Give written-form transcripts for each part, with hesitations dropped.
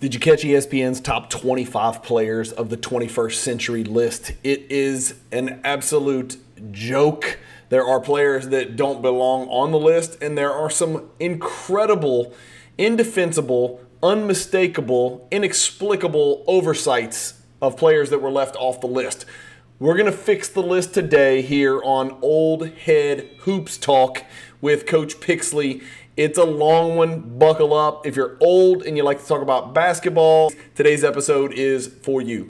Did you catch ESPN's top 25 players of the 21st century list? It is an absolute joke. There are players that don't belong on the list, and there are some incredible, indefensible, unmistakable, inexplicable oversights of players that were left off the list. We're going to fix the list today here on Old Head Hoops Talk with Coach Pixley. It's a long one. Buckle up. If you're old and you like to talk about basketball, today's episode is for you.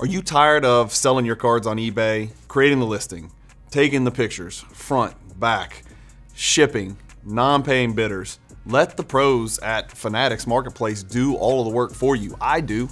Are you tired of selling your cards on eBay, creating the listing, taking the pictures, front, back, shipping, non-paying bidders? Let the pros at Fanatics Marketplace do all of the work for you. I do.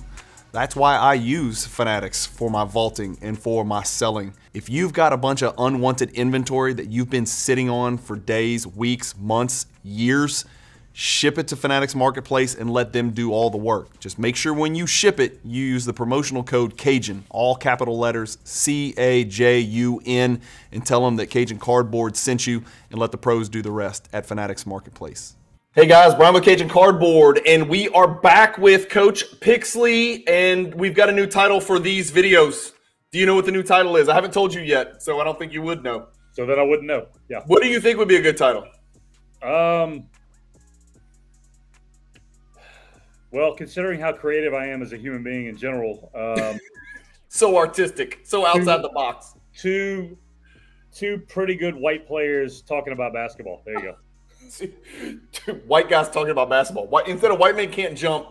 That's why I use Fanatics for my vaulting and for my selling. If you've got a bunch of unwanted inventory that you've been sitting on for days, weeks, months, years, ship it to Fanatics Marketplace and let them do all the work. Just make sure when you ship it, you use the promotional code Cajun, all capital letters, C-A-J-U-N, and tell them that Cajun Cardboard sent you, and let the pros do the rest at Fanatics Marketplace. Hey guys, Bryant with Cajun Cardboard, and we are back with Coach Pixley, and we've got a new title for these videos. Do you know what the new title is? I haven't told you yet, so I don't think you would know. So that I wouldn't know. Yeah. What do you think would be a good title? Well, considering how creative I am as a human being in general, so artistic, so outside the box. Two pretty good white players talking about basketball. There you go. White guys talking about basketball. Instead of white men can't jump,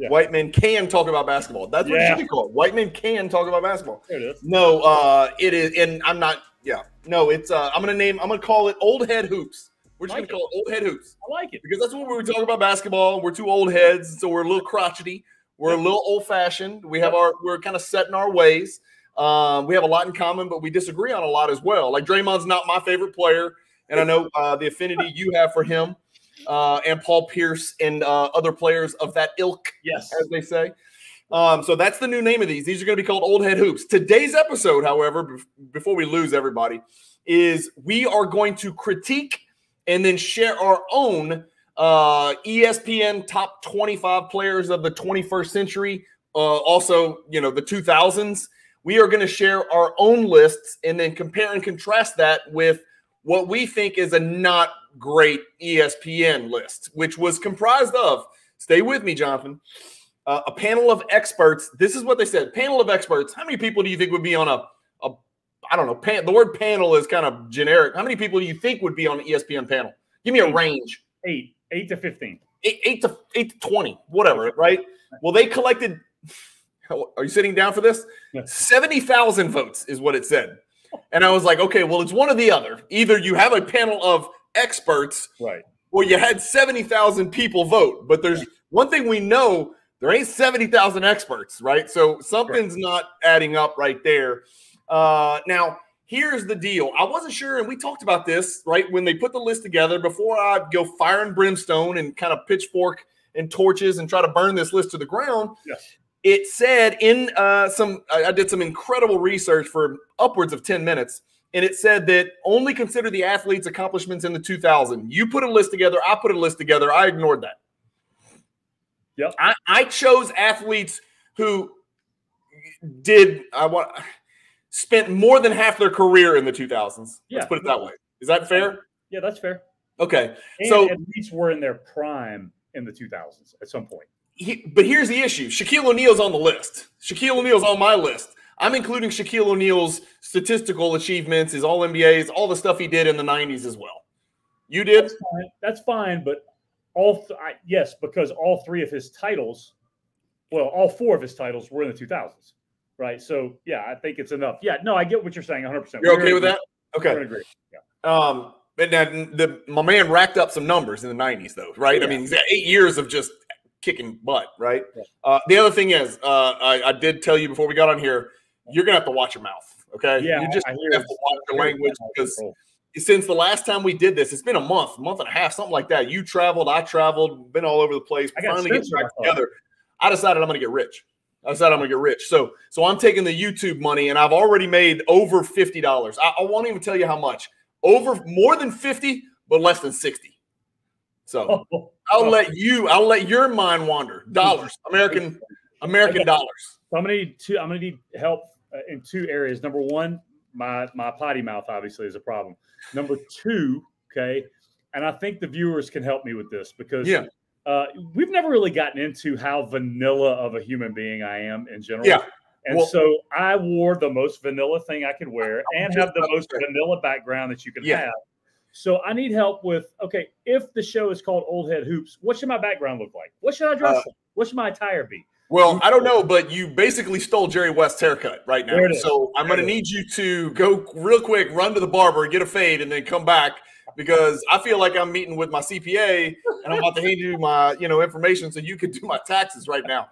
white men can talk about basketball. That's what it should be called. White men can talk about basketball. There it is. No, it is, and I'm not. Yeah, no, it's. I'm gonna call it Old Head Hoops. We're just gonna call it Old Head Hoops. I like it because that's what we were talking about basketball. We're two old heads, so we're a little crotchety. We're a little old fashioned. We're kind of set in our ways. We have a lot in common, but we disagree on a lot as well. Like Draymond's not my favorite player. And I know the affinity you have for him and Paul Pierce and other players of that ilk, yes, as they say. So that's the new name of these. These are going to be called Old Head Hoops. Today's episode, however, before we lose everybody, is we are going to critique and then share our own ESPN top 25 players of the 21st century. Also, you know, the 2000s. We are going to share our own lists and then compare and contrast that with what we think is a not great ESPN list, which was comprised of, stay with me, Jonathan, a panel of experts. This is what they said. Panel of experts. How many people do you think would be on I don't know, the word panel is kind of generic. How many people do you think would be on an ESPN panel? Give me a range. 8 to 15. 8 to 20, whatever, right? Well, they collected, are you sitting down for this? 70,000 votes is what it said. And I was like, okay, well, it's one or the other. Either you have a panel of experts, right, or you had 70,000 people vote. But there's one thing we know, there ain't 70,000 experts, right? So something's not adding up right there. Now, here's the deal. I wasn't sure, and we talked about this, right, when they put the list together, before I go fire and brimstone and kind of pitchfork and torches and try to burn this list to the ground. Yes. It said in I did some incredible research for upwards of 10 minutes, and it said that only consider the athletes' accomplishments in the 2000s. You put a list together, I put a list together, I ignored that. Yep. I chose athletes who spent more than half their career in the Let's put it that way. Is that fair? Yeah, that's fair. Okay. And so at least we're in their prime in the 2000s at some point. But here's the issue. Shaquille O'Neal's on the list. Shaquille O'Neal's on my list. I'm including Shaquille O'Neal's statistical achievements, his All-NBAs, all the stuff he did in the 90s as well. You did? That's fine, but yes, because all 3 of his titles, well, all 4 of his titles were in the 2000s, right? So, yeah, I think it's enough. Yeah, no, I get what you're saying 100%. You're okay with that? Okay. I agree. Yeah. But now my man racked up some numbers in the 90s, though, right? Yeah. I mean, he's got 8 years of just kicking butt, right? Yeah. The other thing is, I did tell you before we got on here, you're going to have to watch your mouth, okay? Yeah, you just have to watch your language because since the last time we did this, it's been a month and a half, something like that. You traveled, I traveled, been all over the place. Finally get back together. I decided I'm going to get rich. I said I'm gonna get rich. So I'm taking the YouTube money, and I've already made over $50. I won't even tell you how much. Over more than 50, but less than 60. So I'll let your mind wander. Dollars, American dollars. So I'm gonna need help in 2 areas. Number one, my potty mouth obviously is a problem. Number two, okay, and I think the viewers can help me with this because we've never really gotten into how vanilla of a human being I am in general. Yeah. And so I wore the most vanilla thing I could wear and have the most vanilla background that you can have. So I need help with, okay, if the show is called Old Head Hoops, what should my background look like? What should I dress like? What should my attire be? Well, I don't know, but you basically stole Jerry West's haircut right now. So I'm going to need you to go real quick, run to the barber, get a fade, and then come back because I feel like I'm meeting with my CPA and I'm about to hand you my, information so you can do my taxes right now.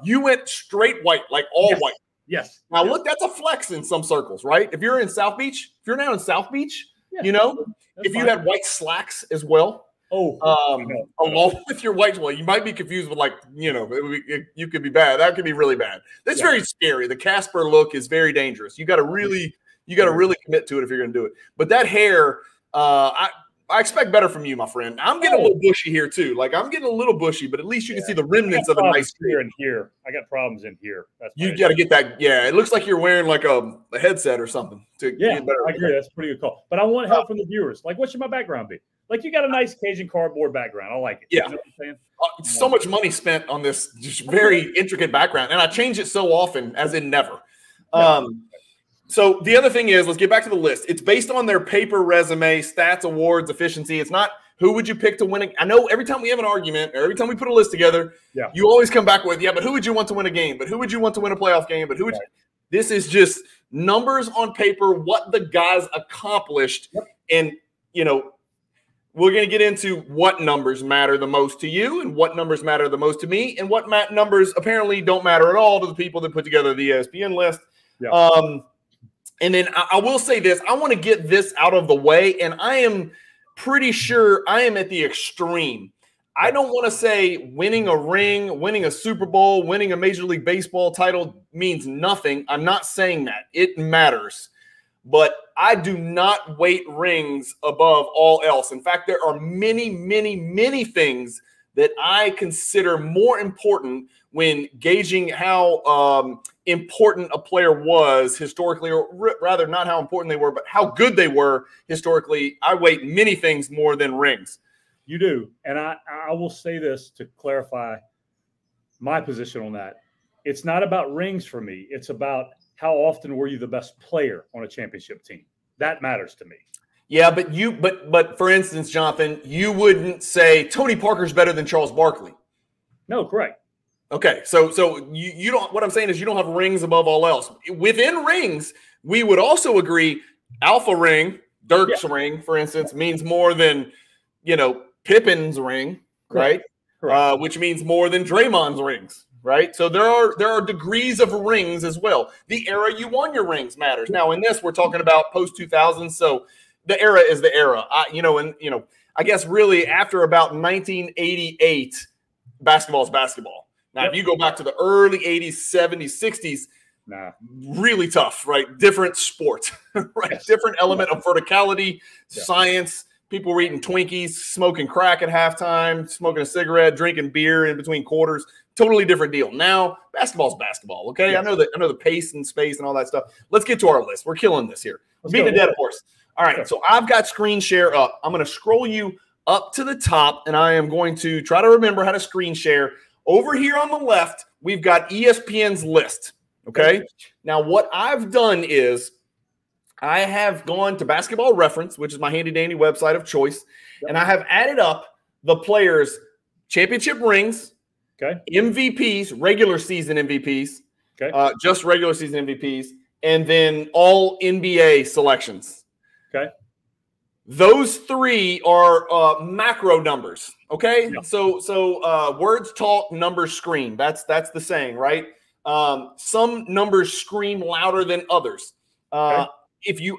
You went straight white, like all white. Yes. Now look, that's a flex in some circles, right? If you're in South Beach, if you're now in South Beach, if you had white slacks as well. Along with your white, you might be confused with you could be bad. That could be really bad. That's very scary. The Casper look is very dangerous. You got to really commit to it if you're going to do it. But that hair, I expect better from you, my friend. I'm getting a little bushy here too. Like I'm getting a little bushy, but at least you can see the remnants of a nice here and here. I got problems in here. You got to get that. Yeah, it looks like you're wearing like a headset or something. To get better. I agree. That's a pretty good call. But I want help from the viewers. Like, what should my background be? Like, you got a nice Cajun cardboard background. I like it. Yeah. You know what I'm saying? So much money spent on this just very intricate background, and I change it so often, as in never. So the other thing is, let's get back to the list. It's based on their paper resume, stats, awards, efficiency. It's not who would you pick to win. I know every time we have an argument or every time we put a list together, you always come back with, but who would you want to win a game? But who would you want to win a playoff game? But who would This is just numbers on paper, what the guys accomplished. And, we're going to get into what numbers matter the most to you and what numbers matter the most to me and what numbers apparently don't matter at all to the people that put together the ESPN list. And then I will say this. I want to get this out of the way, and I am pretty sure I am at the extreme. I don't want to say winning a ring, winning a Super Bowl, winning a Major League Baseball title means nothing. I'm not saying that. It matters. But I do not weight rings above all else. In fact, there are many, many, many things that I consider more important when gauging how important a player was historically, or rather not how important they were, but how good they were historically. I weight many things more than rings. You do. And I will say this to clarify my position on that. It's not about rings for me. It's about how often were you the best player on a championship team? That matters to me. Yeah, but for instance, Jonathan, you wouldn't say Tony Parker's better than Charles Barkley. No, correct. Okay, so you don't. What I'm saying is you don't have rings above all else. Within rings, we would also agree alpha ring, Dirk's ring, for instance, means more than Pippen's ring, right? Correct. Which means more than Draymond's rings. Right. So there are degrees of rings as well. The era you won your rings matters. Now, in this, we're talking about post 2000. So the era is the era. I guess really after about 1988, basketball is basketball. Now, if you go back to the early 80s, 70s, 60s, really tough, right? Different sport, right? Yes. Different element of verticality, science. People were eating Twinkies, smoking crack at halftime, smoking a cigarette, drinking beer in between quarters. Totally different deal. Now, basketball's basketball, okay? Yes. I know the pace and space and all that stuff. Let's get to our list. We're killing this here. Beating a dead horse. All right, so I've got screen share up. I'm going to scroll you up to the top, and I am going to try to remember how to screen share. Over here on the left, we've got ESPN's list, okay? Now, what I've done is I have gone to Basketball Reference, which is my handy-dandy website of choice, and I have added up the players' championship rings, MVPs, regular season MVPs, just regular season MVPs, and then all NBA selections. Okay. Those three are macro numbers, okay? Yeah. So words talk, numbers scream. That's the saying, right? Some numbers scream louder than others. If you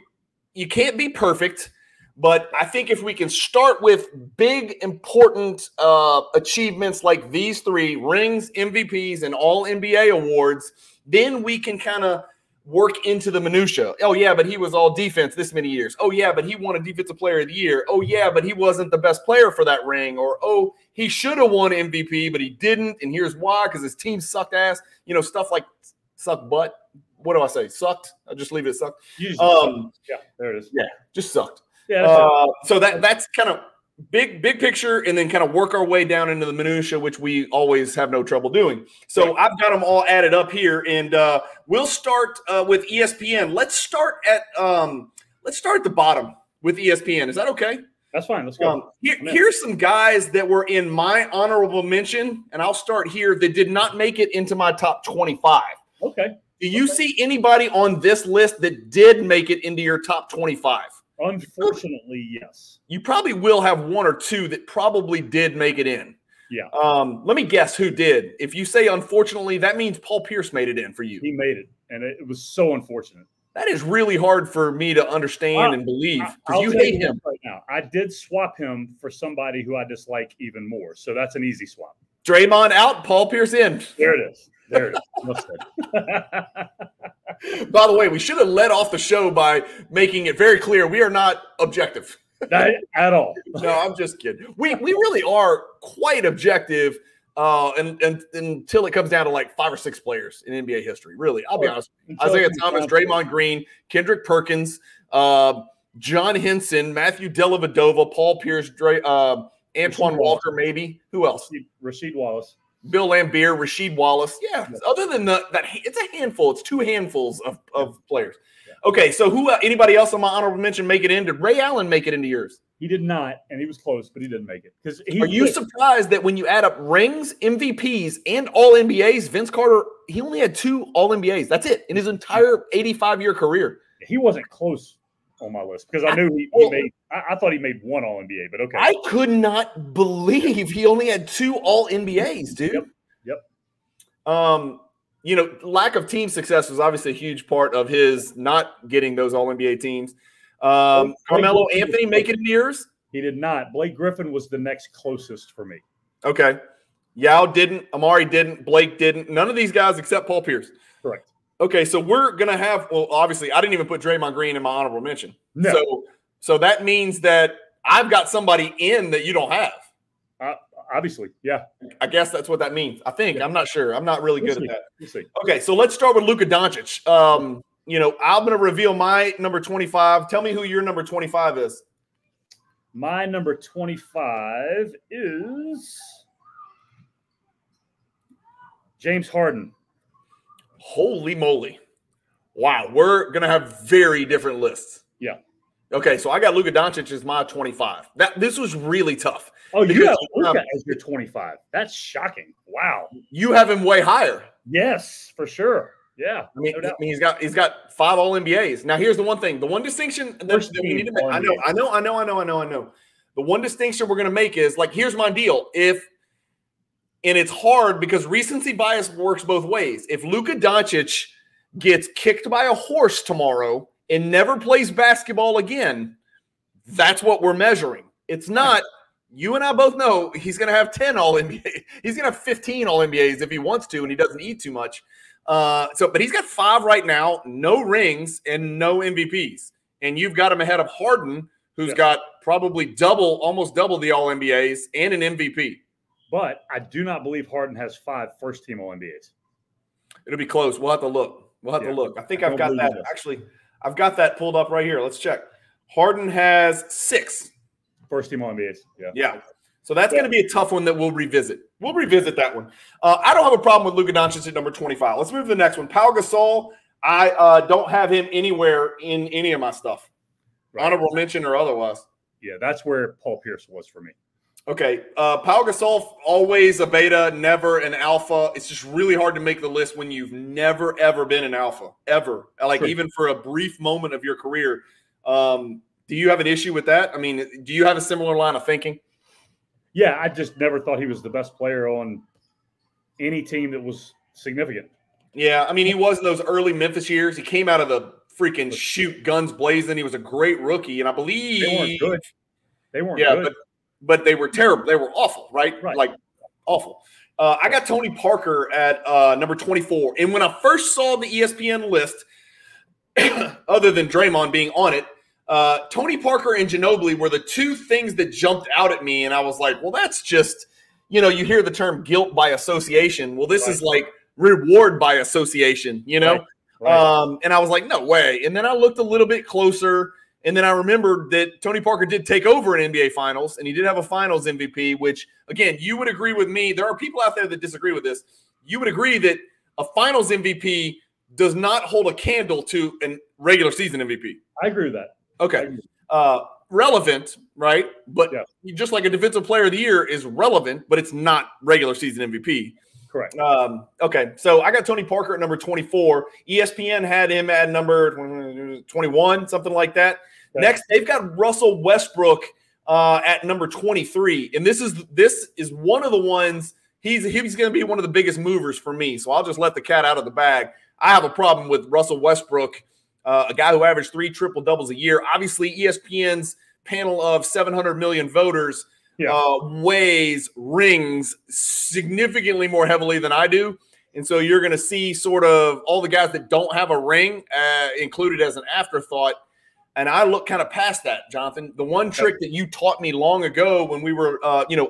can't be perfect, But I think if we can start with big, important achievements like these 3, rings, MVPs, and all NBA awards, then we can kind of work into the minutia. Oh, yeah, but he was all defense this many years. Oh, yeah, but he won a defensive player of the year. Oh, yeah, but he wasn't the best player for that ring. Or, oh, he should have won MVP, but he didn't, and here's why, because his team sucked ass. You know, stuff like suck butt. What do I say? Sucked? I'll just leave it sucked. Yeah, there it is. Yeah, just sucked. Yeah. So that's kind of big picture, and then kind of work our way down into the minutia, which we always have no trouble doing. So I've got them all added up here, and we'll start with ESPN. Let's start at the bottom with ESPN. Is that okay? That's fine. Let's go. Here's some guys that were in my honorable mention, and I'll start here, that did not make it into my top 25. Okay. Do you see anybody on this list that did make it into your top 25? Unfortunately, yes. You probably will have 1 or 2 that probably did make it in. Yeah. Let me guess who did. If you say unfortunately, that means Paul Pierce made it in for you. He made it, and it was so unfortunate. That is really hard for me to understand and believe, because you hate him right now. I did swap him for somebody who I dislike even more, so that's an easy swap. Draymond out, Paul Pierce in. There it is. There it is. By the way, we should have led off the show by making it very clear we are not objective. At all. No, I'm just kidding. We really are quite objective until it comes down to like 5 or 6 players in NBA history. Really, I'll be honest. Isaiah Thomas, Draymond Green, Kendrick Perkins, John Henson, Matthew Dellavedova, Paul Pierce, Antoine Walker, maybe. Who else? Rasheed Wallace. Bill Laimbeer, Rasheed Wallace. Yeah. Other than that, it's a handful. It's 2 handfuls of players. Yeah. Okay, so who? Anybody else on my honorable mention make it in? Did Ray Allen make it into yours? He did not, and he was close, but he didn't make it. Are you surprised that when you add up rings, MVPs, and All NBAs, Vince Carter, he only had 2 All NBAs. That's it in his entire 85-year career. He wasn't close on my list because I knew he made. I thought he made 1 All NBA, but okay. I could not believe he only had 2 All NBAs, dude. Yep. You know, lack of team success was obviously a huge part of his not getting those All NBA teams. Carmelo Anthony make it into yours? He did not. Blake Griffin was the next closest for me. Okay. Yao didn't. Amari didn't. Blake didn't. None of these guys except Paul Pierce. Correct. Okay, so we're going to have – well, obviously, I didn't even put Draymond Green in my honorable mention. No. So that means that I've got somebody in that you don't have. Obviously, yeah. I guess that's what that means. I think. Yeah. I'm not sure. I'm not really good at that. We'll see. Okay, so let's start with Luka Doncic. You know, I'm going to reveal my number 25. Tell me who your number 25 is. My number 25 is James Harden. Holy moly. Wow, we're going to have very different lists. Yeah. Okay, so I got Luka Doncic as my 25. This was really tough. Oh, you have Luka as your 25. That's shocking. Wow. You have him way higher. Yes, for sure. Yeah. I mean he's got 5 All NBAs. Now here's the one thing. The one distinction that we need to make. I know. The one distinction we're going to make is, like, here's my deal. And it's hard because recency bias works both ways. If Luka Doncic gets kicked by a horse tomorrow and never plays basketball again, that's what we're measuring. It's not, you and I both know he's going to have 10 All-NBA. He's going to have 15 All-NBAs if he wants to and he doesn't eat too much. But he's got 5 right now, no rings and no MVPs. And you've got him ahead of Harden, who's got probably almost double the All-NBAs and an MVP. But I do not believe Harden has 5 first-team All-NBAs. It'll be close. We'll have to look. I think I've got that. Actually, I've got that pulled up right here. Let's check. Harden has 6 first-team All-NBAs. Yeah. So that's going to be a tough one that we'll revisit. We'll revisit that one. I don't have a problem with Luka Doncic at number 25. Let's move to the next one. Pau Gasol, I don't have him anywhere in any of my stuff. Right. Honorable mention or otherwise. Yeah, that's where Paul Pierce was for me. Okay. Pau Gasol, always a beta, never an alpha. It's just really hard to make the list when you've never, ever been an alpha, ever. Like, sure. Even for a brief moment of your career. Do you have an issue with that? I mean, do you have a similar line of thinking? Yeah, I just never thought he was the best player on any team that was significant. Yeah, I mean, he was in those early Memphis years. He came out of the freaking shoot guns blazing. He was a great rookie, and I believe they weren't good. They weren't good. But they were terrible. They were awful, right? Like awful. I got Tony Parker at number 24. And when I first saw the ESPN list, other than Draymond being on it, Tony Parker and Ginobili were the two things that jumped out at me. And I was like, well, that's just, you hear the term guilt by association. Well, this is like reward by association, Right. And I was like, no way. And then I looked a little bit closer. And then I remembered that Tony Parker did take over an NBA Finals, and he did have a Finals MVP, which, again, you would agree with me. There are people out there that disagree with this. You would agree that a Finals MVP does not hold a candle to a regular season MVP. I agree with that. Okay. Relevant, right? But just like a Defensive Player of the Year is relevant, but it's not regular season MVP. Correct. Okay, so I got Tony Parker at number 24. ESPN had him at number 21, something like that. Okay. Next, they've got Russell Westbrook at number 23, and this is one of the ones he's going to be one of the biggest movers for me. So I'll just let the cat out of the bag. I have a problem with Russell Westbrook, a guy who averaged 3 triple-doubles a year. Obviously, ESPN's panel of 700 million voters weighs rings significantly more heavily than I do. And so you're going to see sort of all the guys that don't have a ring included as an afterthought. And I look kind of past that, Jonathan. The one trick that you taught me long ago when we were,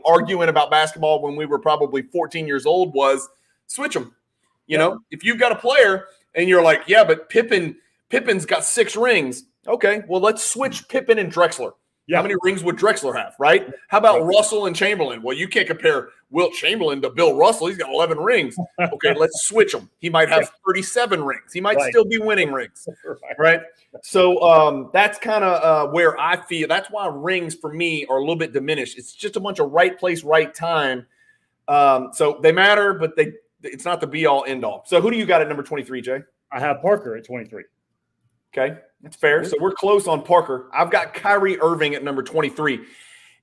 arguing about basketball when we were probably 14 years old was switch them. You know, if you've got a player and you're like, yeah, but Pippen's got 6 rings. Okay, well, let's switch Pippen and Drexler. Yeah. How many rings would Drexler have, right? How about Russell and Chamberlain? Well, you can't compare Wilt Chamberlain to Bill Russell. He's got 11 rings. Okay, let's switch them. He might have 37 rings. He might still be winning rings, right? So that's kind of where I feel. That's why rings for me are a little bit diminished. It's just a bunch of right place, right time. So they matter, but it's not the be-all, end-all. So who do you got at number 23, Jay? I have Parker at 23. Okay, that's fair. So we're close on Parker. I've got Kyrie Irving at number 23.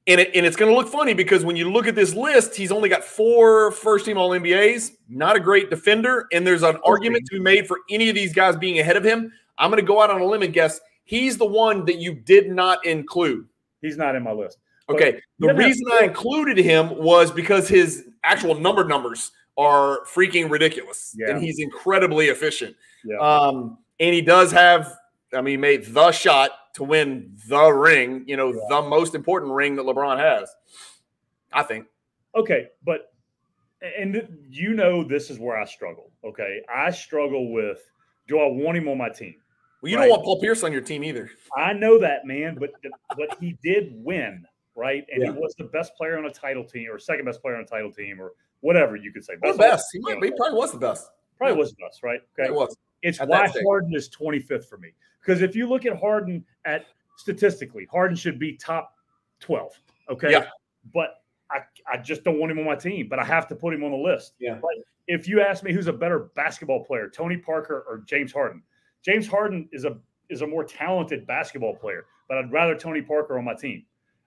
And it's going to look funny because when you look at this list, he's only got 4 first-team All-NBAs, not a great defender, and there's an argument to be made for any of these guys being ahead of him. I'm going to go out on a limb and guess he's the one that you did not include. He's not in my list. Okay, the reason I included him was because his actual numbers are freaking ridiculous, and he's incredibly efficient. Yeah. And he does have – he made the shot to win the ring, the most important ring that LeBron has, I think. Okay, but and this is where I struggle, okay? I struggle with, do I want him on my team? Well, you don't want Paul Pierce on your team either. I know that, man, but he did win, right? And he was the best player on a title team or second best player on a title team or whatever you could say. Or best. He probably was the best. Probably was the best, right? Okay. It was. It's why Harden is 25th for me. Because if you look at Harden statistically, Harden should be top 12. Okay. Yeah. But I just don't want him on my team, but I have to put him on the list. Yeah. But if you ask me who's a better basketball player, Tony Parker or James Harden, James Harden is a more talented basketball player, but I'd rather Tony Parker on my team.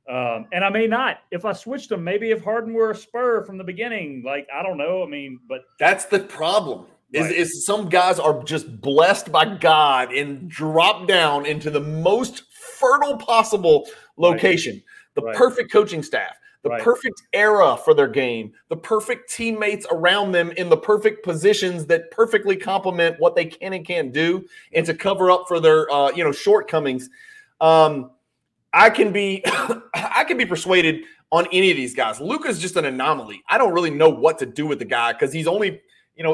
And I may not. If I switched them, maybe if Harden were a Spur from the beginning, I don't know. But that's the problem. Is some guys are just blessed by God and drop down into the most fertile possible location, the perfect coaching staff, the perfect era for their game, the perfect teammates around them in the perfect positions that perfectly complement what they can and can't do, and to cover up for their shortcomings. I can be persuaded on any of these guys. Luka's just an anomaly. I don't really know what to do with the guy because he's only –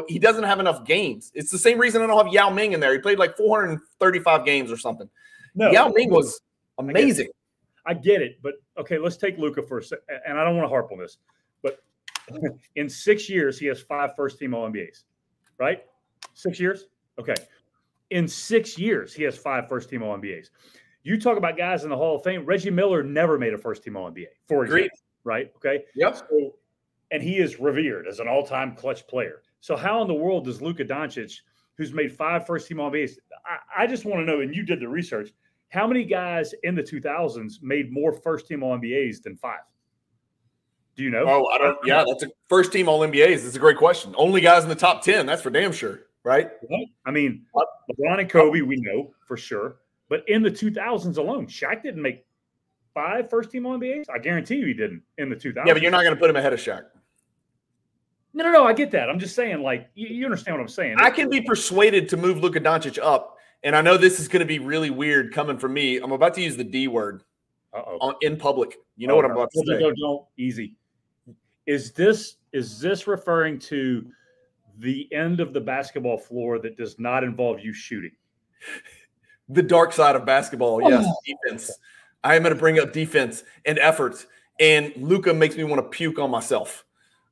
he doesn't have enough games. It's the same reason I don't have Yao Ming in there. He played 435 games or something. No, Yao Ming was amazing. I get it. But, okay, let's take Luka for a second. And I don't want to harp on this. But in 6 years, he has 5 first-team All-NBAs, right? 6 years? Okay. In 6 years, he has 5 first-team All-NBAs. You talk about guys in the Hall of Fame. Reggie Miller never made a first-team All-NBA, for example, right? Okay? Yep. So, and he is revered as an all-time clutch player. So how in the world does Luka Donic, who's made 5 first-team All-NBAs, I just want to know, and you did the research, how many guys in the 2000s made more first-team All-NBAs than 5? Do you know? Oh, I don't. Yeah, that's a first-team All-NBAs. That's a great question. Only guys in the top 10. That's for damn sure. right? I mean, LeBron and Kobe, we know for sure. But in the 2000s alone, Shaq didn't make 5 first-team All-NBAs. I guarantee you he didn't in the 2000s. Yeah, but you're not going to put him ahead of Shaq. No. I get that. I'm just saying, like, you understand what I'm saying. I can be persuaded to move Luka Doncic up, and I know this is going to be really weird coming from me. I'm about to use the D word in public. You know what I'm about to say. Don't. Easy. Is this referring to the end of the basketball floor that does not involve you shooting? The dark side of basketball, yes, defense. I am going to bring up defense and effort, and Luka makes me want to puke on myself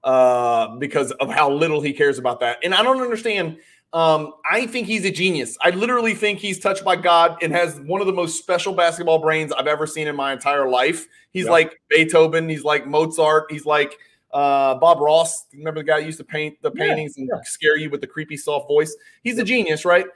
because of how little he cares about that. And I don't understand. I think he's a genius. I literally think he's touched by God and has one of the most special basketball brains I've ever seen in my entire life. He's like Beethoven. He's like Mozart. He's like Bob Ross. Remember the guy who used to paint the paintings and scare you with the creepy soft voice? He's a genius, right?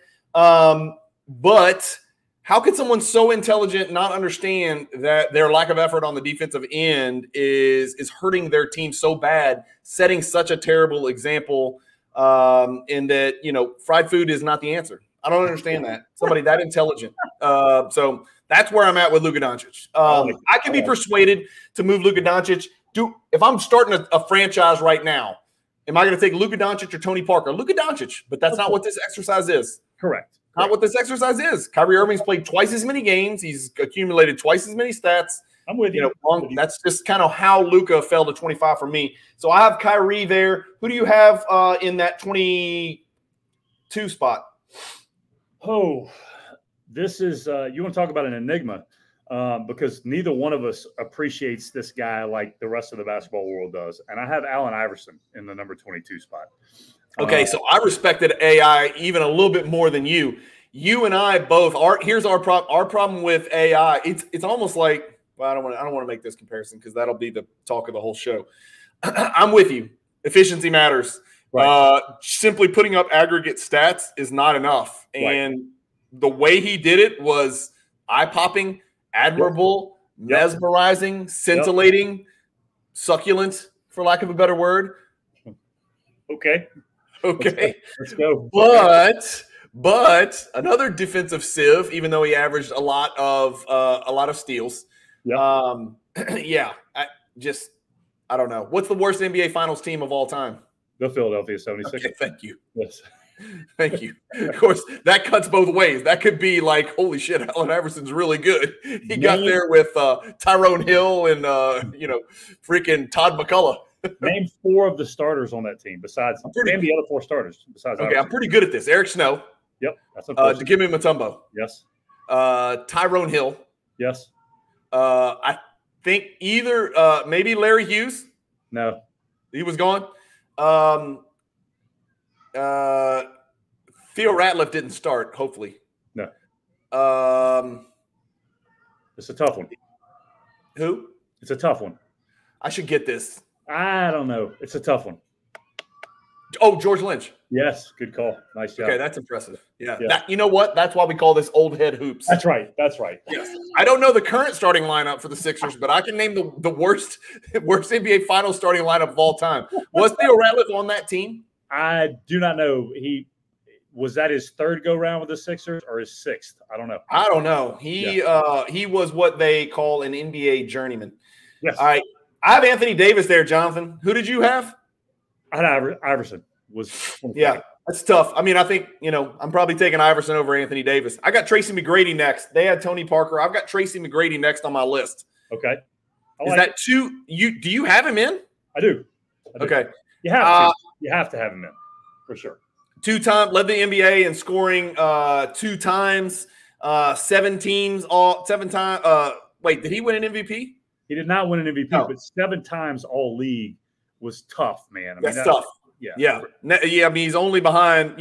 But how could someone so intelligent not understand that their lack of effort on the defensive end is hurting their team so bad, setting such a terrible example, and that, you know, fried food is not the answer? I don't understand that. Somebody that intelligent. So that's where I'm at with Luka Doncic. I can be persuaded to move Luka Doncic. If I'm starting a franchise right now, am I going to take Luka Doncic or Tony Parker? Luka Doncic, but that's not what this exercise is. Correct. Not what this exercise is. Kyrie Irving's played twice as many games. He's accumulated twice as many stats. I'm with you. That's just kind of how Luka fell to 25 for me. So I have Kyrie there. Who do you have in that 22 spot? Oh, this is you want to talk about an enigma because neither one of us appreciates this guy like the rest of the basketball world does. And I have Allen Iverson in the number 22 spot. Okay, so I respected AI even a little bit more than you. You and I both are. Here's our problem. Our problem with AI. It's almost like, well, I don't want to make this comparison because that'll be the talk of the whole show. I'm with you. Efficiency matters. Right. Simply putting up aggregate stats is not enough. And the way he did it was eye-popping, admirable, mesmerizing, scintillating, succulent, for lack of a better word. Okay. Let's go. But another defensive sieve, even though he averaged a lot of steals. I don't know. What's the worst NBA Finals team of all time? The Philadelphia 76ers. Okay, thank you. Yes. Thank you. Of course, that cuts both ways. That could be like, holy shit, Allen Iverson's really good. He got there with Tyrone Hill and freaking Todd McCullough. Name 4 of the starters on that team besides name the other 4 starters besides Okay, I'm pretty good at this. Eric Snow. Yep. That's unfortunate. Dikembe Mutombo. Yes. Tyrone Hill. Yes. I think either maybe Larry Hughes. No. He was gone. Theo Ratliff didn't start, hopefully. No. It's a tough one. Who? It's a tough one. I should get this. I don't know. It's a tough one. Oh, George Lynch. Yes. Good call. Nice job. Okay, that's impressive. Yeah. You know what? That's why we call this old head hoops. That's right. Yes. I don't know the current starting lineup for the Sixers, but I can name the worst NBA Finals starting lineup of all time. Was Theo Ratliff on that team? I do not know. Was that his 3rd go-round with the Sixers or his 6th? I don't know. I don't know. He was what they call an NBA journeyman. Yes. All right. I have Anthony Davis there, Jonathan. Who did you have? I had Iverson. Yeah, that's tough. I mean, I think, I'm probably taking Iverson over Anthony Davis. I got Tracy McGrady next. They had Tony Parker. I've got Tracy McGrady next on my list. Okay. Is that 2? Do you have him in? I do. Okay. You have to. You have to have him in for sure. 2-time, led the NBA in scoring 2 times, 7 teams, 7 times. Wait, did he win an MVP? He did not win an MVP, but 7 times all league was tough, man. That's tough. Yeah. I mean, he's only behind,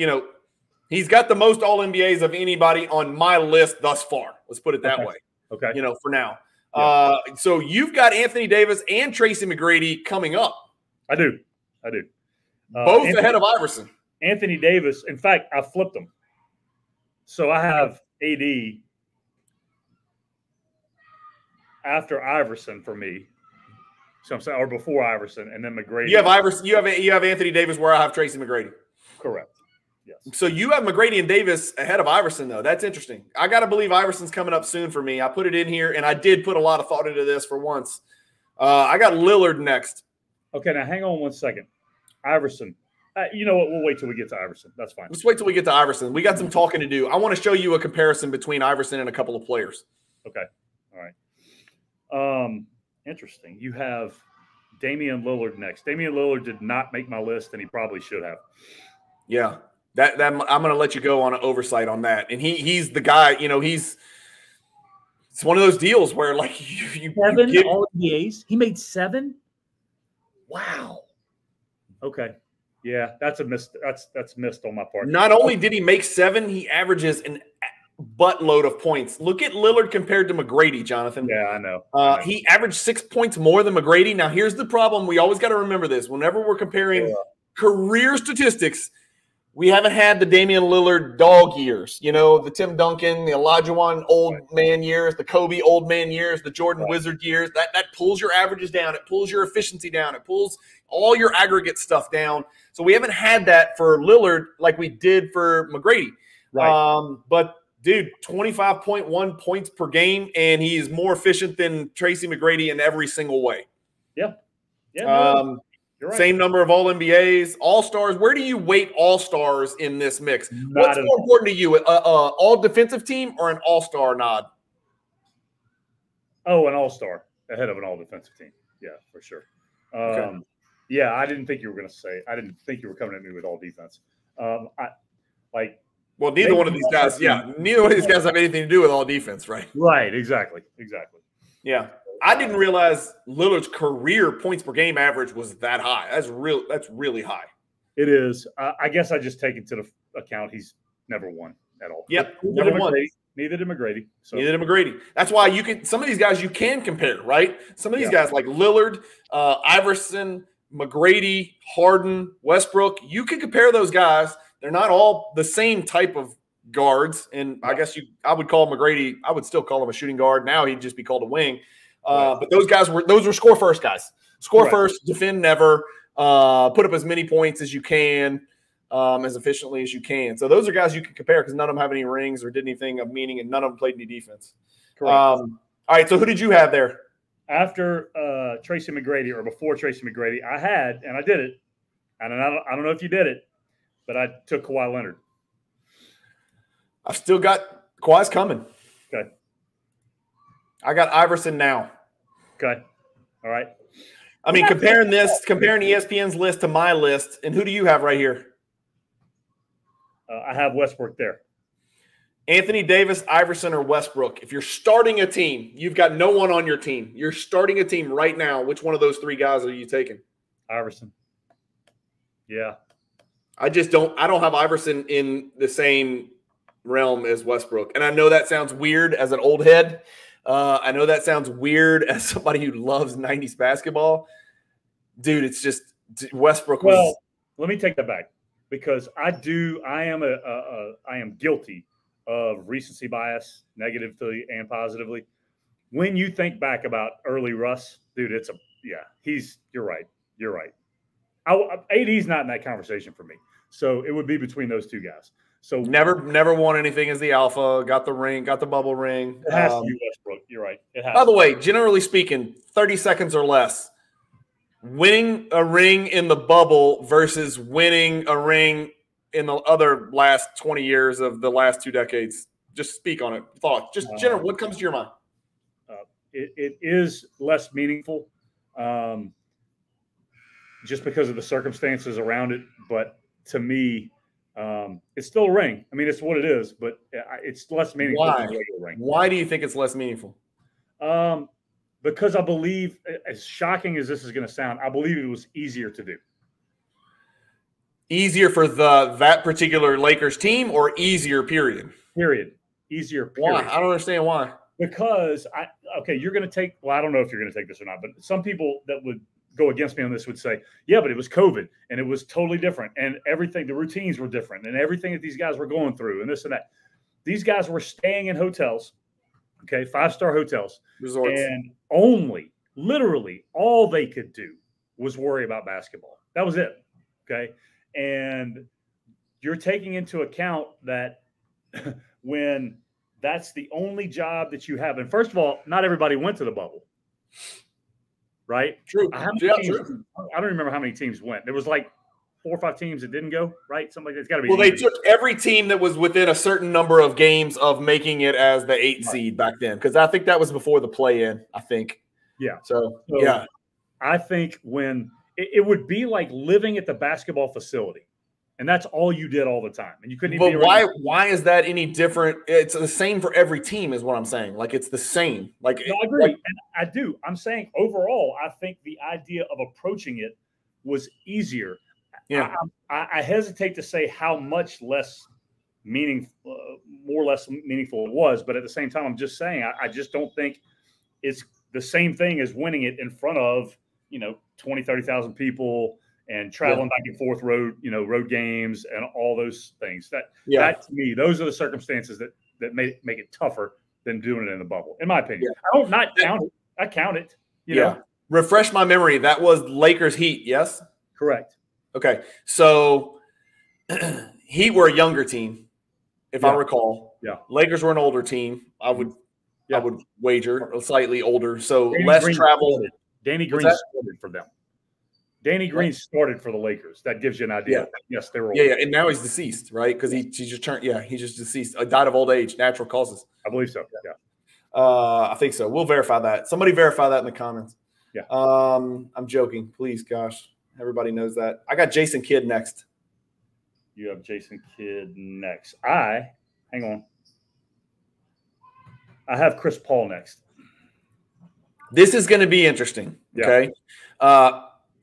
he's got the most all NBAs of anybody on my list thus far. Let's put it that way. Okay. For now. Yeah. So you've got Anthony Davis and Tracy McGrady coming up. I do. Both ahead of Iverson. Anthony Davis. In fact, I flipped them. So I have AD after Iverson for me. So I'm saying, or before Iverson, and then McGrady. You have Iverson. You have Anthony Davis where I have Tracy McGrady. Correct. Yes. So you have McGrady and Davis ahead of Iverson, though. That's interesting. I got to believe Iverson's coming up soon for me. I put it in here, and I did put a lot of thought into this for once. I got Lillard next. Okay, now hang on one second. Iverson. You know what? We'll wait till we get to Iverson. That's fine. Let's wait till we get to Iverson. We got some talking to do. I want to show you a comparison between Iverson and a couple of players. Okay. All right. Interesting. You have Damian Lillard next. Damian Lillard did not make my list, and he probably should have. Yeah. That I'm going to let you go on an oversight on that. And he's the guy, it's one of those deals where like you give all NBAs. He made 7. Wow. Okay. Yeah, that's a miss. That's missed on my part. Not only did he make 7, he averages an buttload of points. Look at Lillard compared to McGrady, Jonathan. Yeah, I know. He averaged 6 points more than McGrady. Now, here's the problem. We always got to remember this. Whenever we're comparing career statistics, we haven't had the Damian Lillard dog years. The Tim Duncan, the Olajuwon old man years, the Kobe old man years, the Jordan Wizard years. That pulls your averages down. It pulls your efficiency down. It pulls all your aggregate stuff down. So we haven't had that for Lillard like we did for McGrady. Right. But dude, 25.1 points per game, and he is more efficient than Tracy McGrady in every single way. Yeah. Yeah. You're right. Same number of All-NBAs, All-Stars. Where do you weight All-Stars in this mix? What's more important to you, all-defensive team or an All-Star nod? Oh, an All-Star ahead of an all-defensive team. Yeah, for sure. Okay. Yeah, I didn't think you were going to say. I didn't think you were coming at me with all defense. Well, neither one of these guys. Yeah, neither one of these guys have anything to do with all defense, right? Right. Exactly. Yeah, I didn't realize Lillard's career points per game average was that high. That's really high. It is. I guess I just take into the account he's never won at all. Yep, never won. Neither did McGrady. Neither did McGrady. That's why some of these guys you can compare, right? Some of these guys like Lillard, Iverson, McGrady, Harden, Westbrook, you can compare those guys. They're not all the same type of guards. And I guess I would call McGrady, I would still call him a shooting guard. Now he'd just be called a wing. But those were score first guys. Score first, defend never, put up as many points as you can, as efficiently as you can. So those are guys you can compare because none of them have any rings or did anything of meaning, and none of them played any defense. Correct. All right, so who did you have there? After Tracy McGrady, or before Tracy McGrady, I had, and I did it, and I don't know if you did it, but I took Kawhi Leonard. I've still got Kawhi's coming. Okay. I got Iverson now. Okay. All right. I mean, comparing ESPN's list to my list, and who do you have right here? I have Westbrook there. Anthony Davis, Iverson, or Westbrook. If you're starting a team, you've got no one on your team. You're starting a team right now. Which one of those 3 guys are you taking? Iverson. Yeah. I don't have Iverson in the same realm as Westbrook. And I know that sounds weird as an old head. I know that sounds weird as somebody who loves 90s basketball. Dude, it's just Westbrook was. Well, let me take that back because I am guilty of recency bias, negatively and positively. When you think back about early Russ, dude, you're right. AD's not in that conversation for me. So it would be between those 2 guys. So never won anything as the alpha, got the ring, got the bubble ring. It has to be Westbrook. You're right. It has by the way, generally speaking, 30 seconds or less, winning a ring in the bubble versus winning a ring in the other last 20 years of the last 2 decades. Just speak on it. Thought. Just general. What comes to your mind? It is less meaningful just because of the circumstances around it. But to me, it's still a ring. I mean, it's what it is, but it's less meaningful than a regular ring. Why do you think it's less meaningful? Because I believe, as shocking as this is going to sound, I believe it was easier to do. Easier for that particular Lakers team, or easier period? Period. Easier period. Why? I don't understand why. Because you're going to take. Well, I don't know if you're going to take this or not, but some people that would go against me on this would say, yeah, but it was COVID and it was totally different, and everything, the routines were different, and everything that these guys were going through, and this and that. These guys were staying in hotels, 5-star hotels, resorts, and literally all they could do was worry about basketball. That was it. Okay. And you're taking into account that when that's the only job that you have. And first of all, not everybody went to the bubble, right? True. I don't remember how many teams went. There was like 4 or 5 teams that didn't go, right? Something like that's got to be. Well, they took every team that was within a certain number of games of making it as the 8 seed back then, because I think that was before the play-in, I think. Yeah. So yeah. I think when it would be like living at the basketball facility, and that's all you did all the time, and you couldn't even. But why is that any different? It's the same for every team, is what I'm saying. Like, it's the same. Like, no, I agree, and I do. I'm saying overall, I think the idea of approaching it was easier. Yeah, I hesitate to say how much less meaningful, more or less meaningful it was, but at the same time, I'm just saying I just don't think it's the same thing as winning it in front of 20, 30,000 people and traveling back and forth road games and all those things. That to me, those are the circumstances that make it tougher than doing it in the bubble, in my opinion. I don't not count it. I count it. You know? Refresh my memory. That was Lakers Heat, yes? Correct. Okay, so Heat were a younger team, if I recall. Yeah. Lakers were an older team. I would wager slightly older, so Danny less Green travel. Danny Green started for them. Danny Green started for the Lakers. That gives you an idea. Yes, they were older. Yeah, and now he's deceased, right? Because he just turned. Yeah, he's just deceased. Died of old age, natural causes. I believe so. Yeah. I think so. We'll verify that. Somebody verify that in the comments. Yeah. I'm joking. Please, gosh. Everybody knows that. I got Jason Kidd next. You have Jason Kidd next. Hang on. I have Chris Paul next. This is going to be interesting. Yeah. Okay.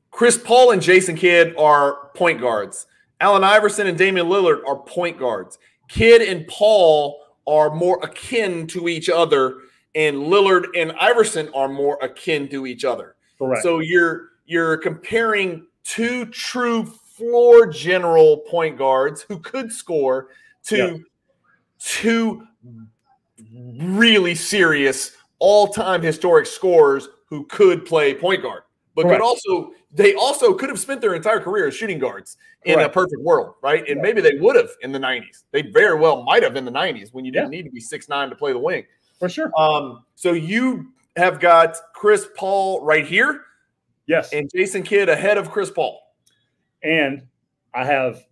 Chris Paul and Jason Kidd are point guards. Allen Iverson and Damian Lillard are point guards. Kidd and Paul are more akin to each other, and Lillard and Iverson are more akin to each other. Correct. So you're comparing 2 true floor general point guards who could score to 2 really serious all-time historic scorers who could play point guard, but they also could have spent their entire career as shooting guards in a perfect world, right? And maybe they would have in the 90s. They very well might have in the 90s when you didn't need to be 6'9" to play the wing. For sure. So you have got Chris Paul right here. Yes. And Jason Kidd ahead of Chris Paul. And I have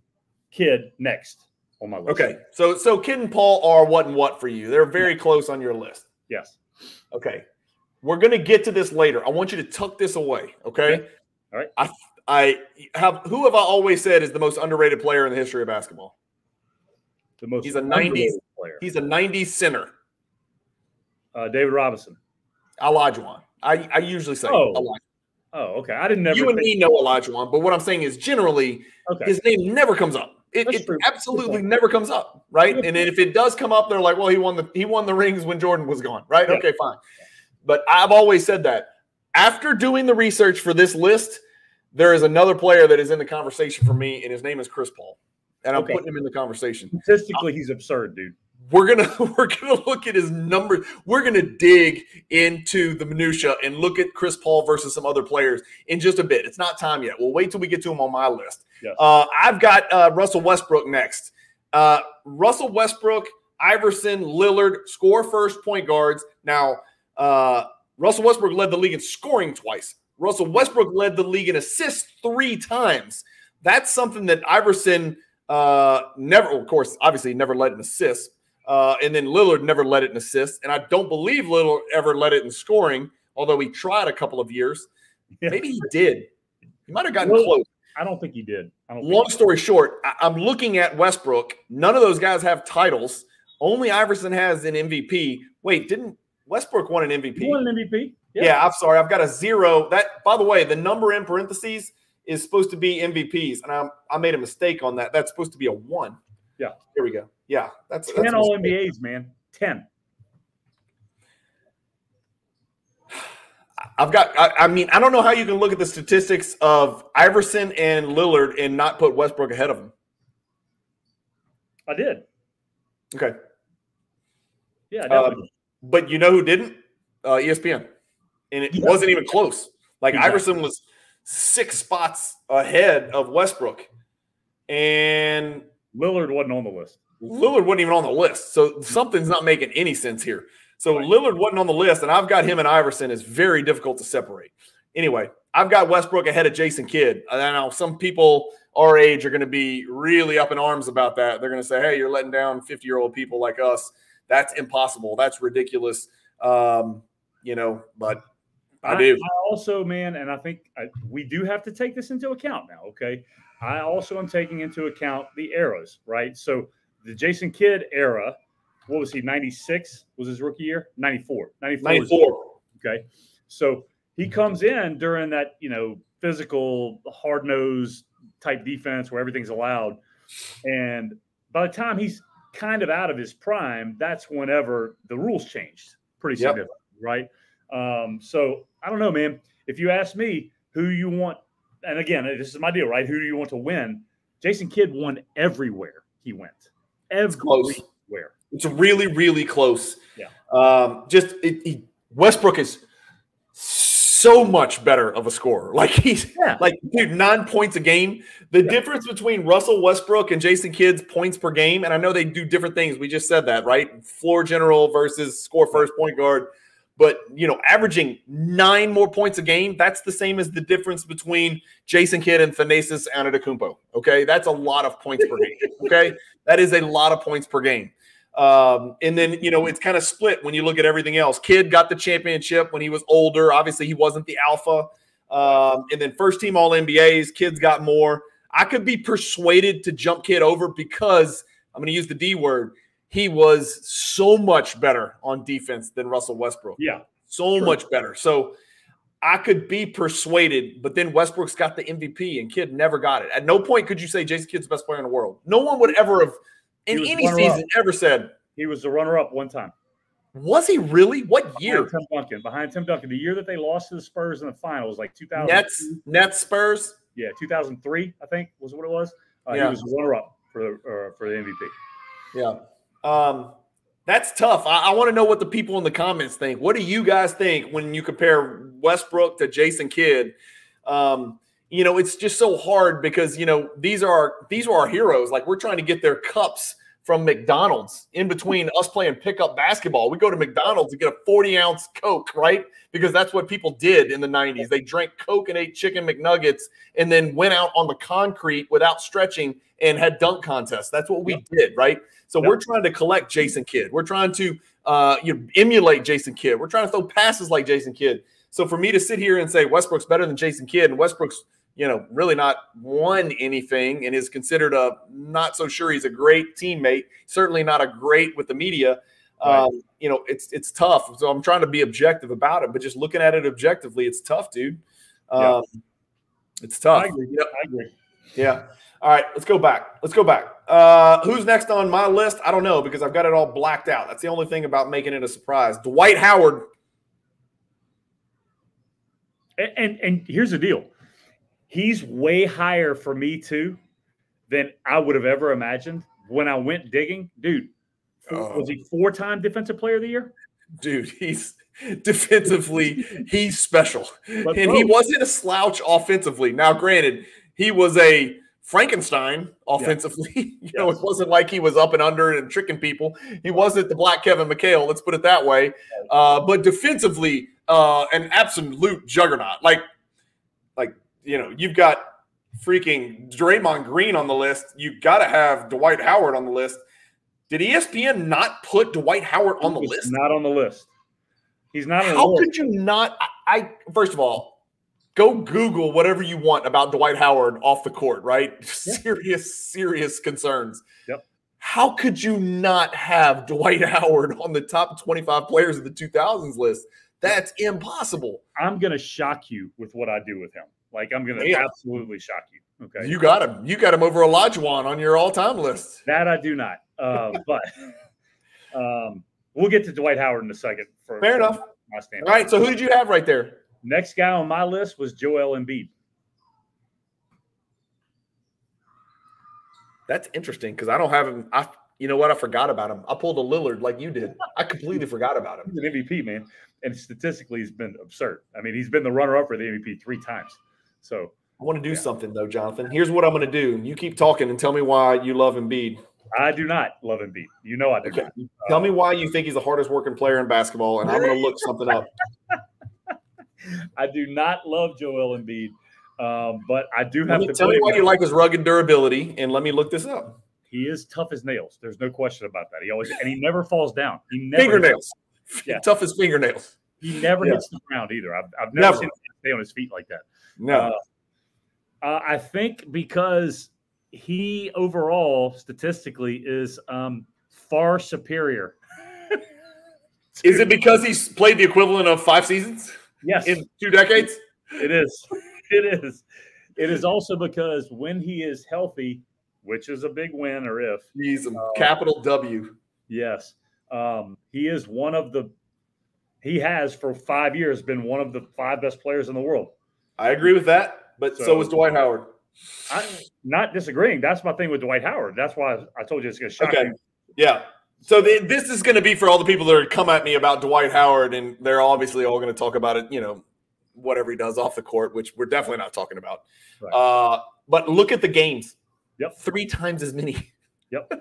Kidd next on my list. Okay. So Kidd and Paul are what and what for you. They're very close on your list. Yes. Okay. We're going to get to this later. I want you to tuck this away, okay? All right. Who have I always said is the most underrated player in the history of basketball? He's a 90s player. He's a 90s center. David Robinson. Olajuwon. I usually say Olajuwon. Oh, okay. I didn't never. You and me know Olajuwon, but what I'm saying is generally his name never comes up. It absolutely never comes up, right? And then if it does come up, they're like, well, he won the rings when Jordan was gone, right? Yeah. Okay, fine. But I've always said that. After doing the research for this list, there is another player that is in the conversation for me, and his name is Chris Paul. And I'm putting him in the conversation. Statistically, he's absurd, dude. We're gonna look at his numbers. We're gonna dig into the minutia and look at Chris Paul versus some other players in just a bit. It's not time yet. We'll wait till we get to him on my list. Yes. I've got Russell Westbrook next. Russell Westbrook, Iverson, Lillard, score first point guards. Now, Russell Westbrook led the league in scoring twice. Russell Westbrook led the league in assists 3 times. That's something that Iverson never, of course, obviously never led in assists. And then Lillard never led it in assists. And I don't believe Lillard ever led it in scoring, although he tried a couple of years. Yeah. Maybe he did. He might have gotten close. I don't think he did. Long story short, I'm looking at Westbrook. None of those guys have titles. Only Iverson has an MVP. Wait, didn't Westbrook won an MVP? He won an MVP. Yeah, I'm sorry. I've got a 0. That, by the way, the number in parentheses is supposed to be MVPs. And I made a mistake on that. That's supposed to be a 1. Yeah. Here we go. Yeah, that's 10 all NBAs, man. 10. I don't know how you can look at the statistics of Iverson and Lillard and not put Westbrook ahead of them. I did. Okay. Yeah, definitely. But you know who didn't? ESPN. And it wasn't even close. Like, Iverson was 6 spots ahead of Westbrook. And Lillard wasn't on the list. Lillard wasn't even on the list. So something's not making any sense here. So Lillard wasn't on the list, and I've got him and Iverson is very difficult to separate. Anyway, I've got Westbrook ahead of Jason Kidd. I know some people our age are going to be really up in arms about that. They're going to say, hey, you're letting down 50-year-old people like us. That's impossible. That's ridiculous. But I do. I also, man, and I think we do have to take this into account now, okay? I also am taking into account the eras, right? So the Jason Kidd era, what was he, 96 was his rookie year? 94. 94. Okay. So he comes in during that, physical, hard-nosed type defense where everything's allowed. And by the time he's kind of out of his prime, that's whenever the rules changed pretty significantly, right? So I don't know, man. If you ask me who you want, and again, this is my deal, right? Who do you want to win? Jason Kidd won everywhere he went. Everywhere. It's really, really close. Yeah. Westbrook is so much better of a scorer. Like dude, 9 points a game. The difference between Russell Westbrook and Jason Kidd's points per game, and I know they do different things. We just said that, right? Floor general versus score first point guard. But, averaging 9 more points a game, that's the same as the difference between Jason Kidd and Thanasis Antetokounmpo, okay? That's a lot of points per game, okay? That is a lot of points per game. And then, it's kind of split when you look at everything else. Kidd got the championship when he was older. Obviously, he wasn't the alpha. And then first-team All-NBAs, Kidd's got more. I could be persuaded to jump Kidd over because I'm going to use the D word. He was so much better on defense than Russell Westbrook. Yeah. So much better. So I could be persuaded, but then Westbrook's got the MVP and Kidd never got it. At no point could you say Jason Kidd's the best player in the world. No one would ever have in any season ever said. He was the runner-up one time. Was he really? What year? Behind Tim Duncan. The year that they lost to the Spurs in the finals, like 2000. Nets Spurs? Yeah, 2003, I think, was what it was. He was the runner-up for the MVP. Yeah. That's tough. I want to know what the people in the comments think. What do you guys think when you compare Westbrook to Jason Kidd? It's just so hard because, these are our heroes. Like, we're trying to get their cups from McDonald's in between us playing pickup basketball. We go to McDonald's and get a 40-ounce Coke, right? Because that's what people did in the 90s. They drank Coke and ate chicken McNuggets and then went out on the concrete without stretching and had dunk contests. That's what we did, right? So we're trying to collect Jason Kidd. We're trying to emulate Jason Kidd. We're trying to throw passes like Jason Kidd. So for me to sit here and say Westbrook's better than Jason Kidd, and Westbrook's really not won anything and is considered not so sure he's a great teammate, certainly not a great with the media. Right. It's tough. So I'm trying to be objective about it, but just looking at it objectively, it's tough, dude. It's tough. I agree. I agree. Yeah. All right, let's go back. Who's next on my list? I don't know because I've got it all blacked out. That's the only thing about making it a surprise. Dwight Howard. And here's the deal. He's way higher for me, too, than I would have ever imagined when I went digging. Dude, was he 4-time Defensive Player of the Year? Dude, he's defensively, he's special. And he wasn't a slouch offensively. Now, granted, he was a Frankenstein offensively. It wasn't like he was up and under and tricking people. He wasn't the Black Kevin McHale, let's put it that way. But defensively, an absolute juggernaut. You've got freaking Draymond Green on the list. You've got to have Dwight Howard on the list. Did ESPN not put Dwight Howard on the list? Not on the list. He's not on the list. How could you not? First of all, go Google whatever you want about Dwight Howard off the court, right? Yeah. Serious concerns. Yep. How could you not have Dwight Howard on the top 25 players of the 2000s list? That's impossible. I'm going to shock you with what I do with him. I'm going to absolutely shock you. Okay. You got him. You got him over Olajuwon on your all-time list. That I do not. But we'll get to Dwight Howard in a second. Fair enough. My standard. All right. So who did you have right there? Next guy on my list was Joel Embiid. That's interesting because I don't have him. You know what? I forgot about him. I pulled a Lillard like you did. I completely forgot about him. He's an MVP, man. And statistically, he's been absurd. I mean, he's been the runner-up for the MVP 3 times. So I want to do something, though, Jonathan. Here's what I'm going to do. You keep talking and tell me why you love Embiid. I do not love Embiid. You know I do not. Tell me why you think he's the hardest working player in basketball, and I'm going to look something up. I do not love Joel Embiid, but I do have to tell me why you like his rugged durability, and let me look this up. He is tough as nails. There's no question about that. He never falls down. He never fingernails. Tough as fingernails. He never hits the ground either. I've never seen him stay on his feet like that. No. I think because he overall statistically is far superior. Is it because he's played the equivalent of 5 seasons? Yes. In 2 decades? It is. It is. It is also because when he is healthy, which is a big win, or if he's a capital W. Yes. He is he has for 5 years been one of the 5 best players in the world. I agree with that, but so was Dwight Howard. I'm not disagreeing. That's my thing with Dwight Howard. That's why I told you it's going to shock you. Yeah. So this is going to be for all the people that are come at me about Dwight Howard, and they're obviously all going to talk about it, whatever he does off the court, which we're definitely not talking about. Right. But look at the games. Yep. 3 times as many. Yep.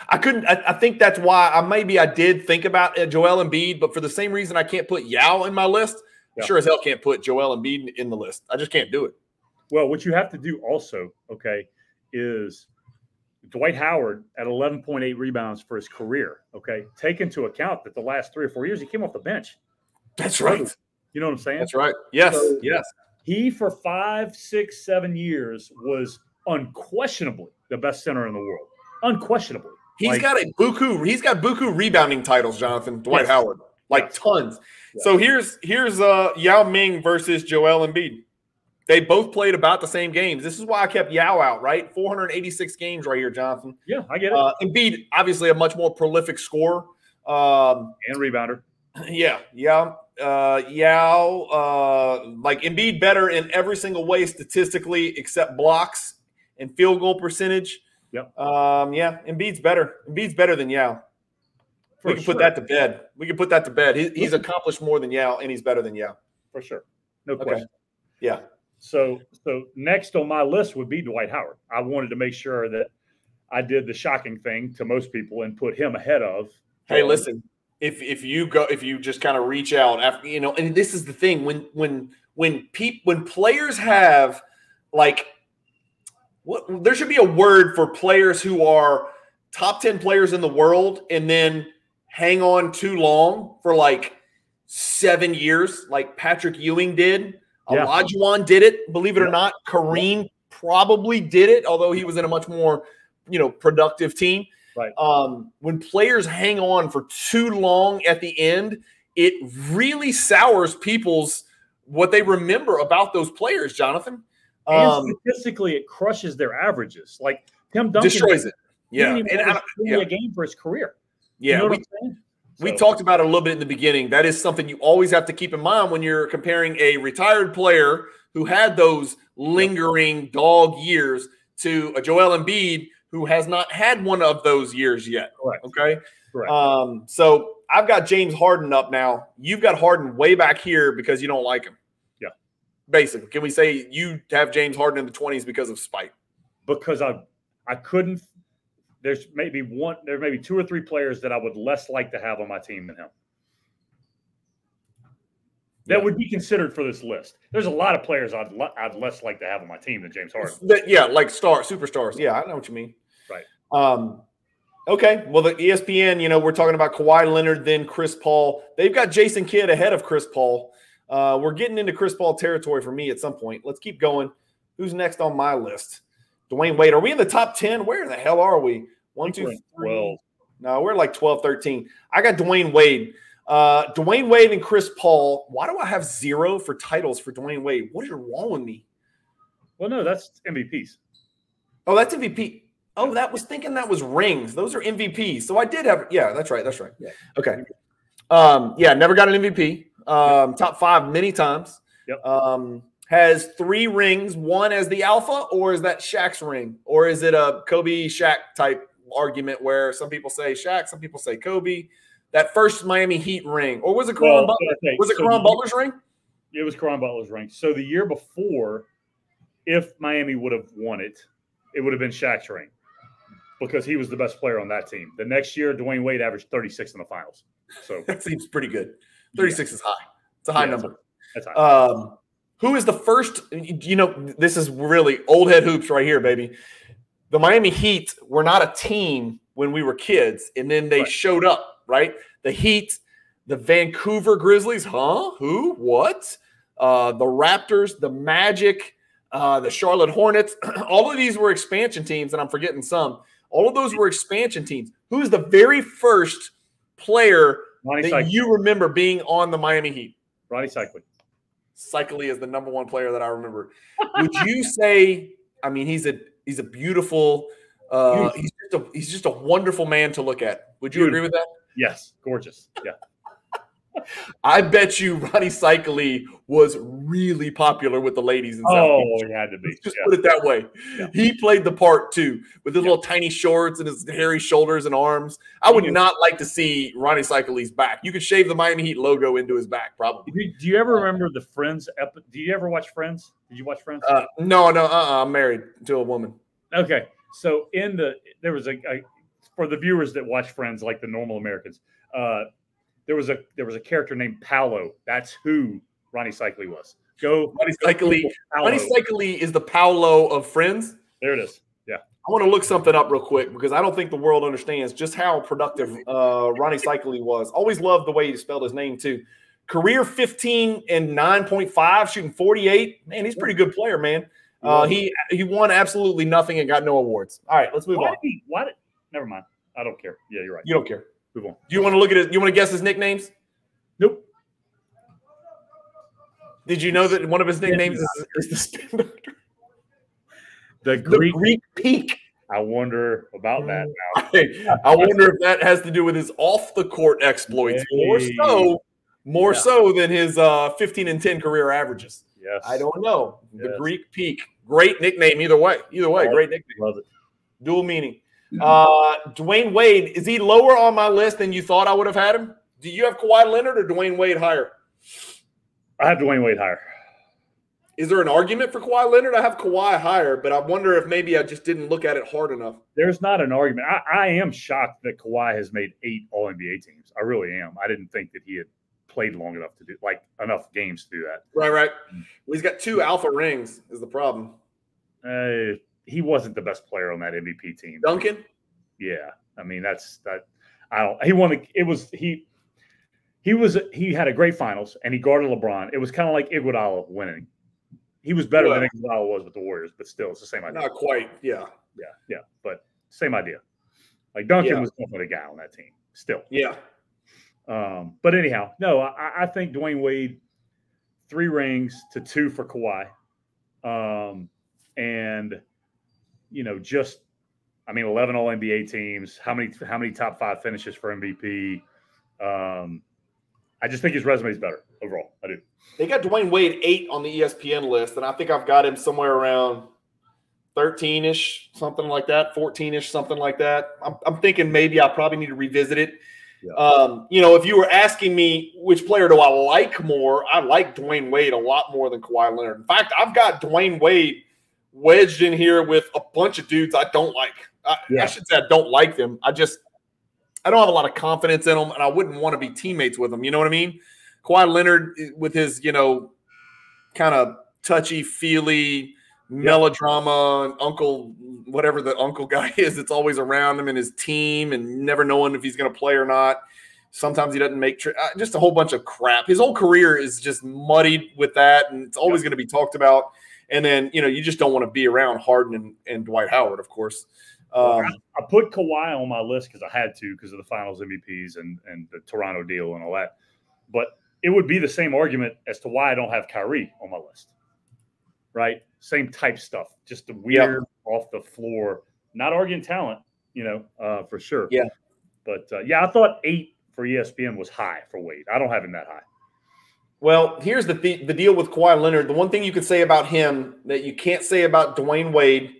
I think that's why I did think about Joel Embiid, but for the same reason I can't put Yao in my list. Yep. Sure as hell can't put Joel Embiid in the list. I just can't do it. Well, what you have to do also, is Dwight Howard at 11.8 rebounds for his career, take into account that the last 3 or 4 years he came off the bench. That's right. You know what I'm saying? That's right. Yes. So yes. He, for 5, 6, 7 years, was unquestionably the best center in the world. Unquestionably. He's got buku rebounding titles, Jonathan, Dwight Howard. Tons. Yeah. So here's Yao Ming versus Joel Embiid. They both played about the same games. This is why I kept Yao out, right? 486 games right here, Jonathan. Yeah, I get it. Embiid, obviously a much more prolific scorer. And rebounder. Yeah. Embiid better in every single way statistically except blocks and field goal percentage. Yep. Embiid's better. Embiid's better than Yao. We can put that to bed. He's accomplished more than Yao, and he's better than Yao. For sure. No question. Yeah. So next on my list would be Dwight Howard. I wanted to make sure that I did the shocking thing to most people and put him ahead of. Hey, listen, if you just kind of reach out after, and this is the thing when players have there should be a word for players who are top 10 players in the world and then hang on too long for 7 years, like Patrick Ewing did. Yeah. Olajuwon did it, believe it or not. Kareem probably did it, although he was in a much more, productive team. Right. When players hang on for too long at the end, it really sours what they remember about those players, Jonathan. And statistically, it crushes their averages. Like Tim Duncan destroys it. Yeah, and a game for his career. Yeah, you know we talked about it a little bit in the beginning. That is something you always have to keep in mind when you're comparing a retired player who had those lingering dog years to a Joel Embiid who has not had one of those years yet. Correct. Okay. Correct. So I've got James Harden up now. You've got Harden way back here because you don't like him. Yeah. Basically, can we say you have James Harden in the 20s because of spite? Because I couldn't. There's maybe 2 or 3 players that I would less like to have on my team than him. That would be considered for this list. There's a lot of players I'd less like to have on my team than James Harden. Like superstars. Yeah, I know what you mean. Right. Okay. Well, the ESPN, we're talking about Kawhi Leonard, then Chris Paul. They've got Jason Kidd ahead of Chris Paul. We're getting into Chris Paul territory for me at some point. Let's keep going. Who's next on my list? Dwayne Wade. Are we in the top 10? Where the hell are we? 1, 2, 3. 12. No, we're like 12, 13. I got Dwayne Wade. Dwayne Wade and Chris Paul. Why do I have 0 for titles for Dwayne Wade? What is wrong with me? Well, no, that's MVPs. Oh, that's MVP. Oh, that was rings. Those are MVPs. So I did have – yeah, that's right. Yeah. Okay. Never got an MVP. Top 5 many times. Yep. Has 3 rings. 1 as the alpha, or is that Shaq's ring? Or is it a Kobe Shaq type argument where some people say Shaq, some people say Kobe? That first Miami Heat ring. Or was it Caron Butler? Was it Caron Butler's ring? It was Caron Butler's ring. So the year before, if Miami would have won it, it would have been Shaq's ring because he was the best player on that team. The next year, Dwayne Wade averaged 36 in the finals. So that seems pretty good. 36 is high. It's a high number. That's high. Who is the first? You know, this is really old head hoops right here, baby. The Miami Heat were not a team when we were kids, and then they showed up, right? The Heat, the Vancouver Grizzlies, Who? What? The Raptors, the Magic, the Charlotte Hornets. All of these were expansion teams, and I'm forgetting some. All of those were expansion teams. Who's the very first player that you remember being on the Miami Heat? Ronnie Cycli. Cycli is the number one player that I remember. Would you say? I mean, he's a beautiful. He's just a wonderful man to look at. Would you agree with that? Yes, gorgeous. Yeah. I bet you Ronnie Cycli was really popular with the ladies in South Beach. He had to be. Just put it that way. Yeah. He played the part too, with his little tiny shorts and his hairy shoulders and arms. I would not like to see Ronnie Cycli's back. You could shave the Miami Heat logo into his back, probably. Do you ever remember the Friends? Do you ever watch Friends? Did you watch Friends? No. I'm married to a woman. Okay, so there was a for the viewers that watch Friends, like the normal Americans. There was a character named Paolo. That's who Ronnie Cycli was. Ronnie Cycli is the Paolo of Friends. There it is. Yeah. I want to look something up real quick because I don't think the world understands just how productive Ronnie Cycli was. Always loved the way he spelled his name too. Career 15 and 9.5, shooting 48. Man, he's a pretty good player, man. He won absolutely nothing and got no awards. All right, let's move on. Never mind. I don't care. Yeah, you're right. You don't care. Move on. Do you want to look at it? You want to guess his nicknames? Nope. Did you know that one of his nicknames is the spin doctor? The Greek Peak. I wonder about that now. I wonder if that has to do with his off-the-court exploits more so than his 15 and 10 career averages. Yes. I don't know. The Greek Peak. Great nickname either way. Great nickname. Love it. Dual meaning. Dwayne Wade, is he lower on my list than you thought I would have had him? Do you have Kawhi Leonard or Dwayne Wade higher? I have Dwayne Wade higher. Is there an argument for Kawhi Leonard? I have Kawhi higher, but I wonder if maybe I just didn't look at it hard enough. There's not an argument. I am shocked that Kawhi has made 8 All-NBA teams. I really am. I didn't think that he had played long enough to do enough games to do that. Right. Well, he's got 2 alpha rings is the problem. He wasn't the best player on that MVP team. Duncan? Yeah. I mean, he had a great finals and he guarded LeBron. It was kind of like Iguodala winning. He was better than Iguodala was with the Warriors, but still it's the same idea. Not quite. Yeah. Yeah. But same idea. Like Duncan was definitely a guy on that team still. Yeah. But anyhow, no, I think Dwayne Wade, 3 rings to 2 for Kawhi. And 11 All-NBA teams. How many top 5 finishes for MVP? I just think his resume is better overall. I do. They got Dwayne Wade 8 on the ESPN list, and I think I've got him somewhere around 13-ish, something like that, 14-ish, something like that. I'm thinking maybe I probably need to revisit it. Yeah. If you were asking me which player do I like more, I like Dwayne Wade a lot more than Kawhi Leonard. In fact, I've got Dwayne Wade wedged in here with a bunch of dudes I don't like. I should say I don't like them. I don't have a lot of confidence in them, and I wouldn't want to be teammates with them. You know what I mean? Kawhi Leonard with his, kind of touchy-feely melodrama, and uncle, whatever the uncle guy is that's always around him and his team and never knowing if he's going to play or not. Sometimes he doesn't make just a whole bunch of crap. His whole career is just muddied with that, and it's always going to be talked about. And then, you just don't want to be around Harden and Dwight Howard, of course. I put Kawhi on my list because I had to because of the finals MVPs and the Toronto deal and all that. But it would be the same argument as to why I don't have Kyrie on my list. Right? Same type stuff. Just the weird off the floor. Not arguing talent, for sure. Yeah. But, I thought 8 for ESPN was high for Wade. I don't have him that high. Well, here's the deal with Kawhi Leonard. The one thing you could say about him that you can't say about Dwayne Wade,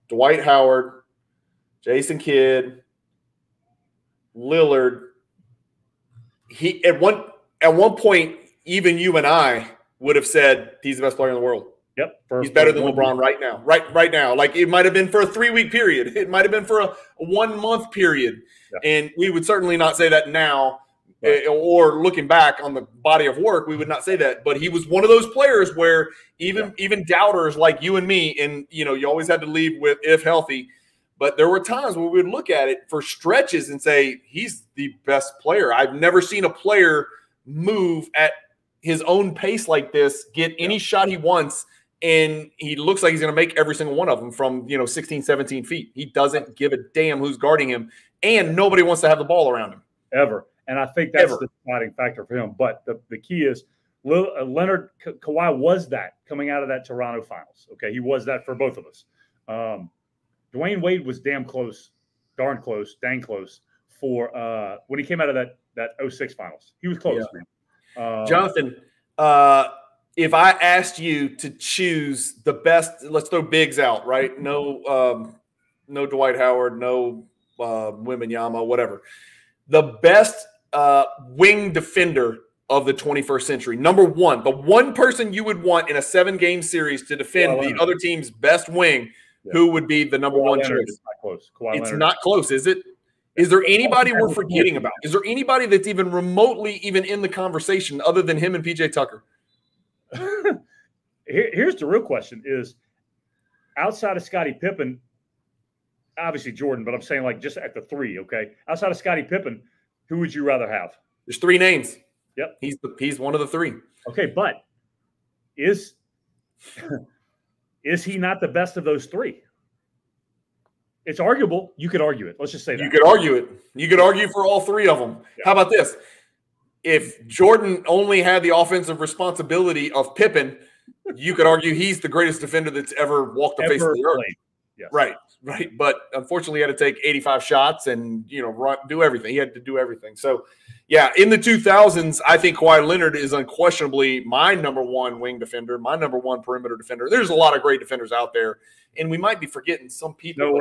Dwight Howard, Jason Kidd, Lillard, at one point, even you and I would have said he's the best player in the world. Yep. He's better than LeBron right now. Right now. Like, it might have been for a 3-week period. It might have been for a 1-month period. Yeah. And we would certainly not say that now. Right. Or looking back on the body of work, we would not say that. But he was one of those players where even doubters like you and me, and you always had to leave with if healthy. But there were times where we would look at it for stretches and say he's the best player. I've never seen a player move at his own pace like this, get any shot he wants, and he looks like he's going to make every single one of them from 16, 17 feet. He doesn't give a damn who's guarding him, and nobody wants to have the ball around him ever. And I think that's the deciding factor for him. But the key is Leonard, Kawhi was that coming out of that Toronto finals. Okay, he was that for both of us. Dwayne Wade was dang close for when he came out of that 06 finals. He was close, man. Jonathan, if I asked you to choose the best, let's throw bigs out, right? No Dwight Howard, no Wembanyama, whatever. The best wing defender of the 21st century. Number one, the one person you would want in a 7-game series to defend the other team's best wing, who would be the number one choice? It's not close. It's not close, is it? Is there anybody we're forgetting about? Is there anybody that's even remotely even in the conversation other than him and PJ Tucker? Here's the real question is, outside of Scottie Pippen, obviously Jordan, but I'm saying like just at the 3, okay? Outside of Scottie Pippen, who would you rather have? There's 3 names. Yep. He's one of the 3. Okay, but is he not the best of those 3? It's arguable. You could argue it. Let's just say that. You could argue it. You could argue for all 3 of them. Yeah. How about this? If Jordan only had the offensive responsibility of Pippen, you could argue he's the greatest defender that's ever walked the face of the earth. Yes. Right. But unfortunately, he had to take 85 shots and do everything. He had to do everything. So, yeah, in the 2000s, I think Kawhi Leonard is unquestionably my number 1 wing defender, my number 1 perimeter defender. There's a lot of great defenders out there, and we might be forgetting some people. No,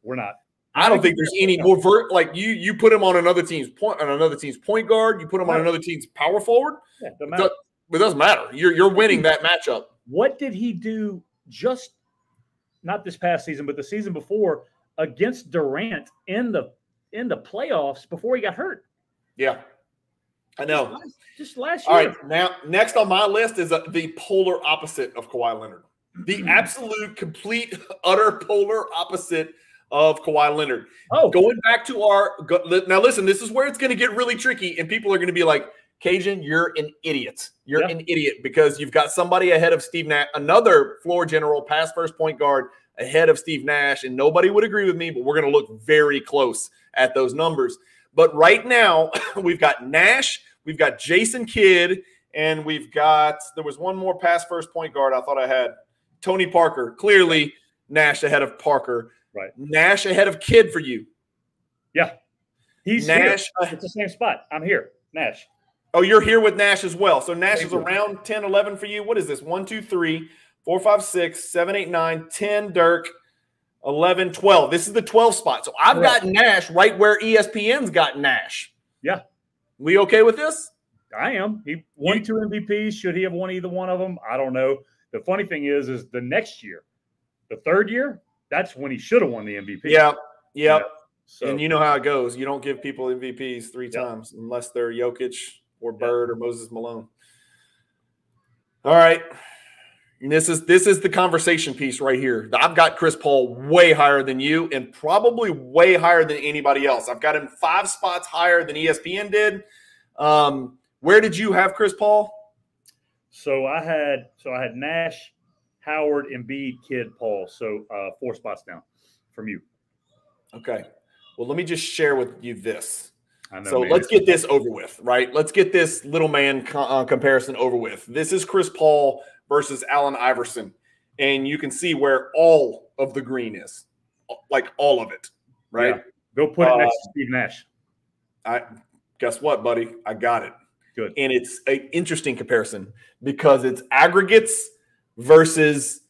we're not. I don't think there's any more like you put him on another team's point guard. You put him on another team's power forward. Yeah, it doesn't matter. You're winning that matchup. What did he do just not this past season, but the season before against Durant in the playoffs before he got hurt? Yeah, I know. Just last year. All right, now next on my list is the polar opposite of Kawhi Leonard. The absolute, complete, utter polar opposite of Kawhi Leonard. Oh, going back to now listen, this is where it's going to get really tricky, and people are going to be like, Cajun, you're an idiot. You're an idiot because you've got somebody ahead of Steve Nash, another floor general, pass first point guard ahead of Steve Nash, and nobody would agree with me, but we're going to look very close at those numbers. But right now, we've got Nash, we've got Jason Kidd, and there was one more pass first point guard I thought I had, Tony Parker. Clearly, Nash ahead of Parker. Right. Nash ahead of Kidd for you. Yeah. He's Nash. Here. It's the same spot. I'm here. Nash. Oh, you're here with Nash as well. So Nash is around 10, 11 for you. What is this? 1, 2, 3, 4, 5, 6, 7, 8, 9, 10, Dirk, 11, 12. This is the 12 spot. So I've got Nash right where ESPN's got Nash. Yeah. We okay with this? I am. He won 2 MVPs. Should he have won either one of them? I don't know. The funny thing is the next year, the 3rd year, that's when he should have won the MVP. Yeah. So, and you know how it goes. You don't give people MVPs 3 times unless they're Jokic or Bird or Moses Malone. All right. And this is the conversation piece right here. I've got Chris Paul way higher than you and probably way higher than anybody else. I've got him 5 spots higher than ESPN did. Where did you have Chris Paul? So I had Nash, Howard, Embiid, Kidd, Paul. So 4 spots down from you. Okay. Well, let me just share with you this. I know, so let's get this over with, right? Let's get this little man comparison over with. This is Chris Paul versus Allen Iverson. And you can see where all of the green is, like all of it, right? Yeah. Go put it next to Steve Nash. Guess what, buddy? I got it. Good. And it's an interesting comparison because it's aggregates versus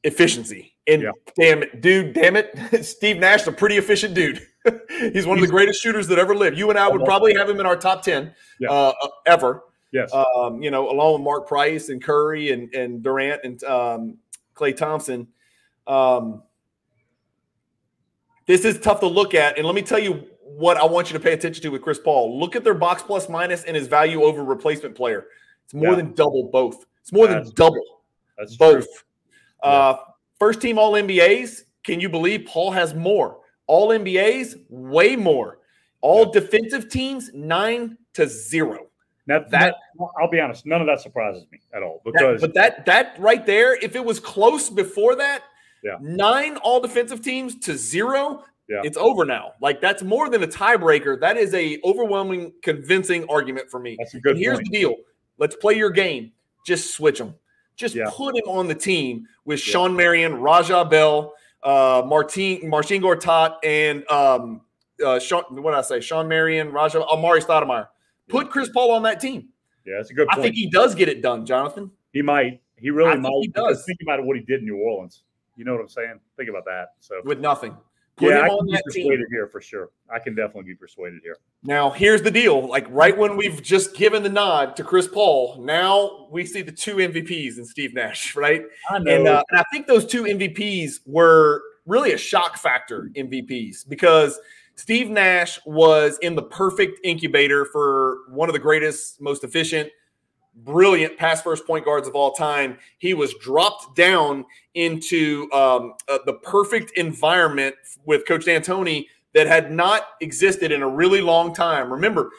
efficiency. And damn it, Steve Nash is a pretty efficient dude. He's one of the greatest shooters that ever lived. You and I would probably have him in our top 10 ever. Yes. You know, along with Mark Price and Curry and Durant and Klay Thompson. This is tough to look at. And let me tell you what I want you to pay attention to with Chris Paul. Look at their box plus minus and his value over replacement player. It's more than double both. It's more than double. That's both. True. First team All NBAs. Can you believe Paul has more? All NBAs, way more. All defensive teams, 9-0. Now, that I'll be honest, none of that surprises me at all. Because that right there, if it was close before that, 9 all defensive teams to 0, it's over now. Like, that's more than a tiebreaker. That is a overwhelming, convincing argument for me. That's a good point. Here's the deal. Let's play your game. Just switch them. Just put him on the team with Sean Marion, Raja Bell, Marcin Gortat, and Sean Marion, Amari Stoudemire. Put Chris Paul on that team. Yeah, that's a good point. I think he does get it done, Jonathan. He might. He really might. He does. Think about what he did in New Orleans. You know what I'm saying? Think about that. So with nothing. Put him I can be persuaded here for sure. I can definitely be persuaded here. Now, here's the deal. Like, right when we've just given the nod to Chris Paul, now we see the 2 MVPs in Steve Nash, right? I know. And I think those 2 MVPs were really a shock factor MVPs because Steve Nash was in the perfect incubator for one of the greatest, most efficient, brilliant pass-first point guards of all time. He was dropped down into the perfect environment with Coach D'Antoni that had not existed in a really long time. Remember,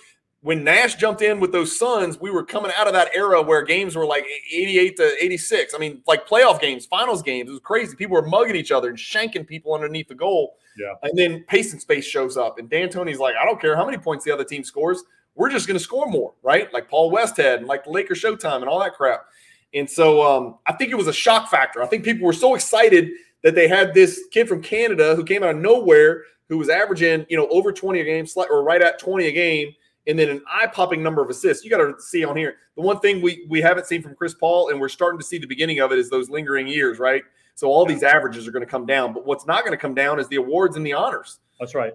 when Nash jumped in with those Suns, we were coming out of that era where games were like 88-86. I mean, like playoff games, finals games. It was crazy. People were mugging each other and shanking people underneath the goal. Yeah. And then pace and space shows up, and D'Antoni's like, I don't care how many points the other team scores. We're just going to score more, right? Like Paul West had and like the Lakers Showtime and all that crap. And so I think it was a shock factor. I think people were so excited that they had this kid from Canada who came out of nowhere who was averaging, over 20 a game or right at 20 a game, and then an eye-popping number of assists. You got to see on here. The one thing we haven't seen from Chris Paul, and we're starting to see the beginning of it, is those lingering years, right? So all these averages are going to come down. But what's not going to come down is the awards and the honors. That's right.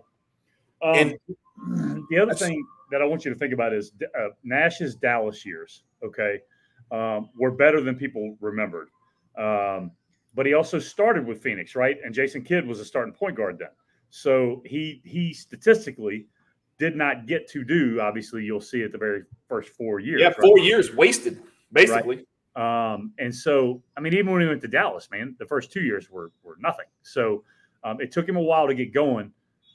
And the other thing that I want you to think about is Nash's Dallas years, okay, were better than people remembered. But he also started with Phoenix, right? And Jason Kidd was a starting point guard then. So he statistically did not get to do, obviously, you'll see it the very first 4 years. Yeah, right? 4 years wasted, basically. Right? And so, I mean, even when he went to Dallas, man, the first 2 years were nothing. So it took him a while to get going.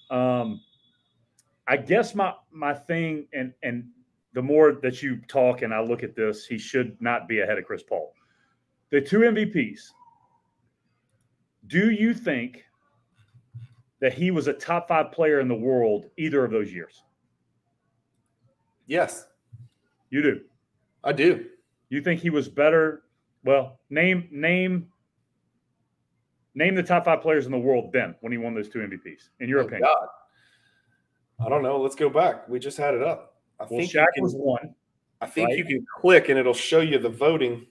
I guess my thing, and the more that you talk and I look at this, he should not be ahead of Chris Paul. The 2 MVPs, do you think that he was a top 5 player in the world either of those years? Yes. You do? I do. You think he was better? Well, name the top 5 players in the world then when he won those 2 MVPs, in your opinion. God. I don't know. Let's go back. We just had it up. I think Shaq was 1. I think you can click and it'll show you the voting.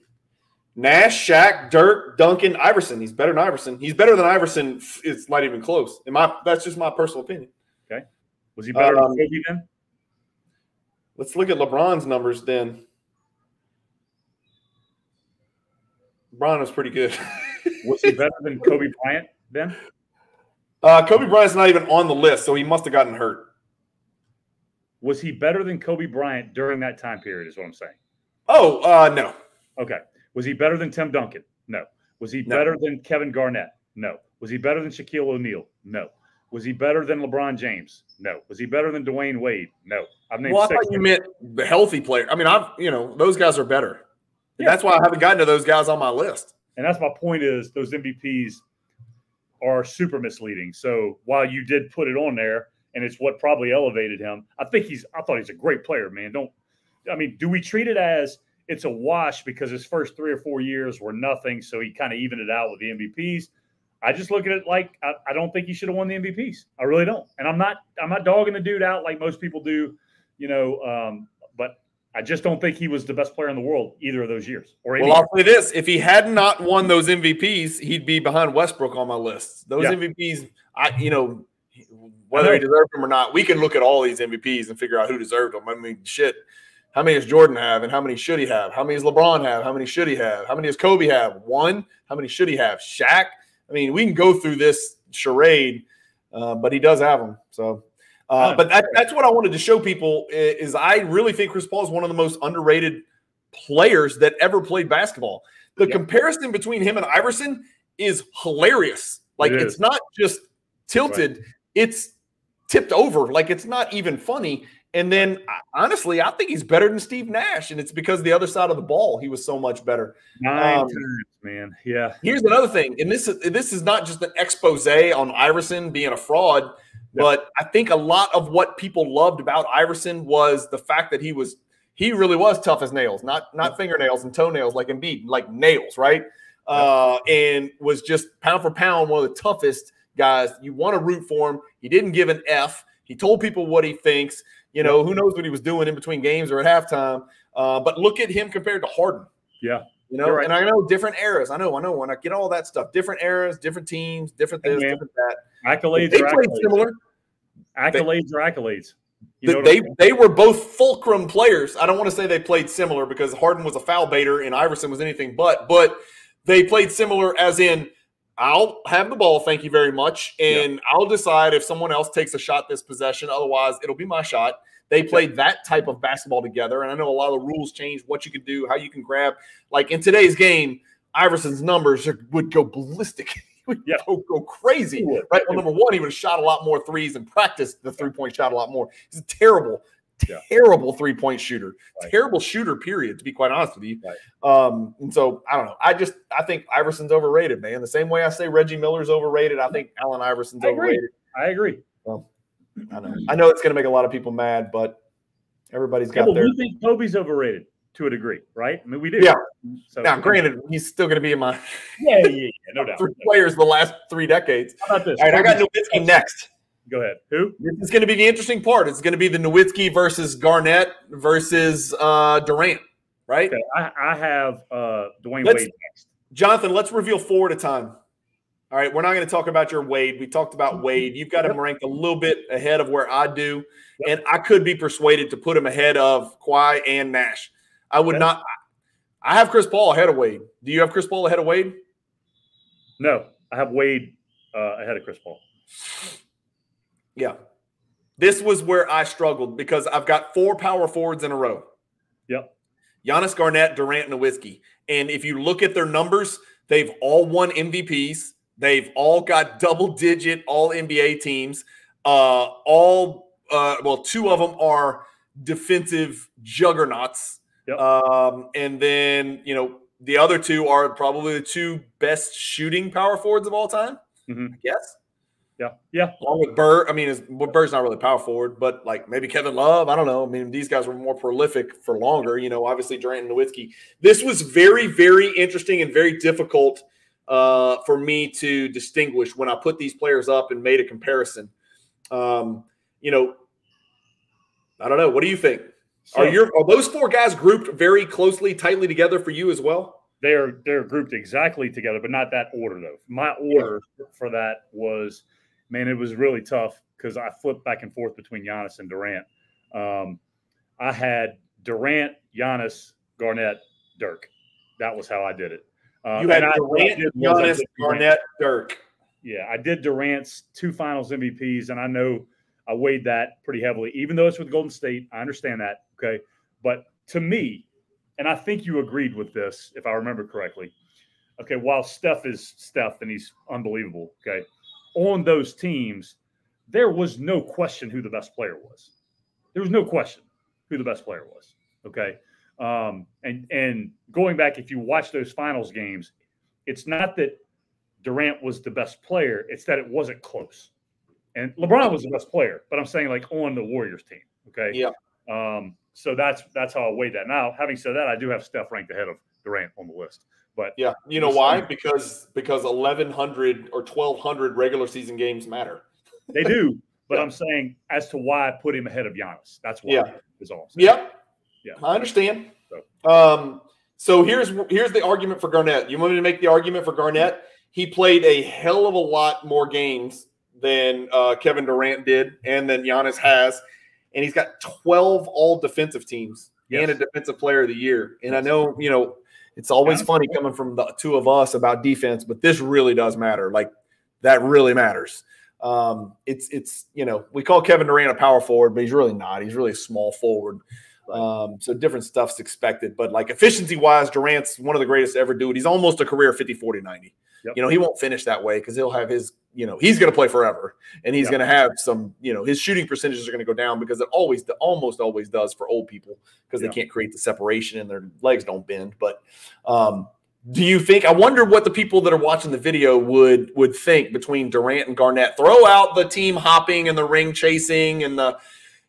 Nash, Shaq, Dirk, Duncan, Iverson. He's better than Iverson. He's better than Iverson. It's not even close. That's just my personal opinion. Okay. Was he better than Kobe then? Let's look at LeBron's numbers then. LeBron was pretty good. Was he better than Kobe Bryant then? Kobe Bryant's not even on the list, so he must have gotten hurt. Was he better than Kobe Bryant during that time period is what I'm saying. Oh, no. Okay. Was he better than Tim Duncan? No. Was he better than Kevin Garnett? No. Was he better than Shaquille O'Neal? No. Was he better than LeBron James? No. Was he better than Dwayne Wade? No. I thought you meant the healthy player. I mean, those guys are better. Yeah. That's why I haven't gotten to those guys on my list. And that's my point is those MVPs are super misleading. So while you did put it on there and it's what probably elevated him, I thought he's a great player, man. Do we treat it as it's a wash because his first 3 or 4 years were nothing, so he kind of evened it out with the MVPs? I just look at it like I don't think he should have won the MVPs. I really don't. And I'm not dogging the dude out like most people do, but I just don't think he was the best player in the world either of those years. I'll say this. If he had not won those MVPs, he'd be behind Westbrook on my list. Those MVPs, whether he deserved them or not, we can look at all these MVPs and figure out who deserved them. I mean, shit. How many does Jordan have, and how many should he have? How many does LeBron have? How many should he have? How many does Kobe have? 1. How many should he have? Shaq? I mean, we can go through this charade, but he does have them. So, but that's what I wanted to show people is I really think Chris Paul is one of the most underrated players that ever played basketball. The comparison between him and Iverson is hilarious. Like, it's not just tilted, it's tipped over. Like, it's not even funny. And then, honestly, I think he's better than Steve Nash, and it's because the other side of the ball, he was so much better. 9 times, man. Yeah. Here's another thing, and this is not just an expose on Iverson being a fraud, but I think a lot of what people loved about Iverson was the fact that he really was tough as nails, not fingernails and toenails like Embiid, like nails, right? And was just pound for pound one of the toughest guys. You want to root for him. He didn't give an F. He told people what he thinks. You know, who knows what he was doing in between games or at halftime. But look at him compared to Harden. Yeah. You know, and I know different eras. I know. When I get all that stuff, different eras, different teams, different this, different that. Accolades they played similar. Accolades are accolades. They were both fulcrum players. I don't want to say they played similar because Harden was a foul baiter and Iverson was anything but they played similar as in, I'll have the ball, thank you very much, and I'll decide if someone else takes a shot this possession. Otherwise, it'll be my shot. They played that type of basketball together, and I know a lot of the rules changed, what you can do, how you can grab. Like in today's game, Iverson's numbers would go ballistic. He would go crazy. Right? Well, number one, he would have shot a lot more threes and practiced the three-point shot a lot more. He's a terrible three-point shooter. Terrible shooter, period, to be quite honest with you. And so, I don't know. I think Iverson's overrated, man. The same way I say Reggie Miller's overrated, I think Allen Iverson's overrated. I agree. Well, I know it's going to make a lot of people mad, but everybody's got their – we think Kobe's overrated to a degree, right? I mean, we do. Yeah. So, now, granted, he's still going to be in my no doubt. three players the last 3 decades. How about this? All right, I got Nowitzki next. Go ahead. Who? This is going to be the interesting part. It's going to be the Nowitzki versus Garnett versus Durant, right? Okay. I have Dwayne Wade next. Jonathan, let's reveal 4 at a time. All right, we're not going to talk about your Wade. We talked about Wade. You've got him ranked a little bit ahead of where I do, and I could be persuaded to put him ahead of Kawhi and Nash. I would not. I have Chris Paul ahead of Wade. Do you have Chris Paul ahead of Wade? No, I have Wade ahead of Chris Paul. Yeah. This was where I struggled because I've got 4 power forwards in a row. Yep. Giannis, Garnett, Durant, Nowitzki. And if you look at their numbers, they've all won MVPs. They've all got double-digit all-NBA teams. 2 of them are defensive juggernauts. Yep. And then, the other 2 are probably the 2 best shooting power forwards of all time, I guess. Yeah. Along with Bird. I mean, Bird's not really power forward, but like maybe Kevin Love. I don't know. I mean, these guys were more prolific for longer. Obviously Durant and Nowitzki. This was very, very interesting and very difficult for me to distinguish when I put these players up and made a comparison. I don't know. What do you think? Are those 4 guys grouped very closely, tightly together for you as well? They're grouped exactly together, but not that order though. My order for that was. Man, it was really tough because I flipped back and forth between Giannis and Durant. I had Durant, Giannis, Garnett, Dirk. That was how I did it. You had Durant, Giannis, Garnett, Dirk. Yeah, I did Durant's 2 finals MVPs, and I know I weighed that pretty heavily, even though it's with Golden State. I understand that, okay? But to me, and I think you agreed with this, if I remember correctly, okay, while Steph is Steph and he's unbelievable, okay, on those teams, there was no question who the best player was. There was no question who the best player was, okay? And going back, if you watch those finals games, it's not that Durant was the best player, it's that it wasn't close. And LeBron was the best player, but I'm saying like on the Warriors team, okay? Yeah. So that's how I weighed that. Now, having said that, I do have Steph ranked ahead of Durant on the list. But yeah, you know why? Because 1,100 or 1,200 regular season games matter. They do, but I'm saying as to why I put him ahead of Giannis. That's why. Is all. Yep. Yeah, I understand. So here's the argument for Garnett. You want me to make the argument for Garnett? He played a hell of a lot more games than Kevin Durant did, and than Giannis has, and he's got 12 all defensive teams and a Defensive Player of the Year. And I know, it's always funny coming from the two of us about defense, but this really does matter. Like, that really matters. It's we call Kevin Durant a power forward, but he's really not. He's really a small forward. So different stuff's expected. But, like, efficiency-wise, Durant's one of the greatest to ever do it. He's almost a career 50, 40, 90. Yep. He won't finish that way because he'll have his he's going to play forever, and he's going to have some, his shooting percentages are going to go down because it almost always does for old people because they can't create the separation and their legs don't bend. But do you think, I wonder what the people that are watching the video would think between Durant and Garnett? Throw out the team hopping and the ring chasing and the,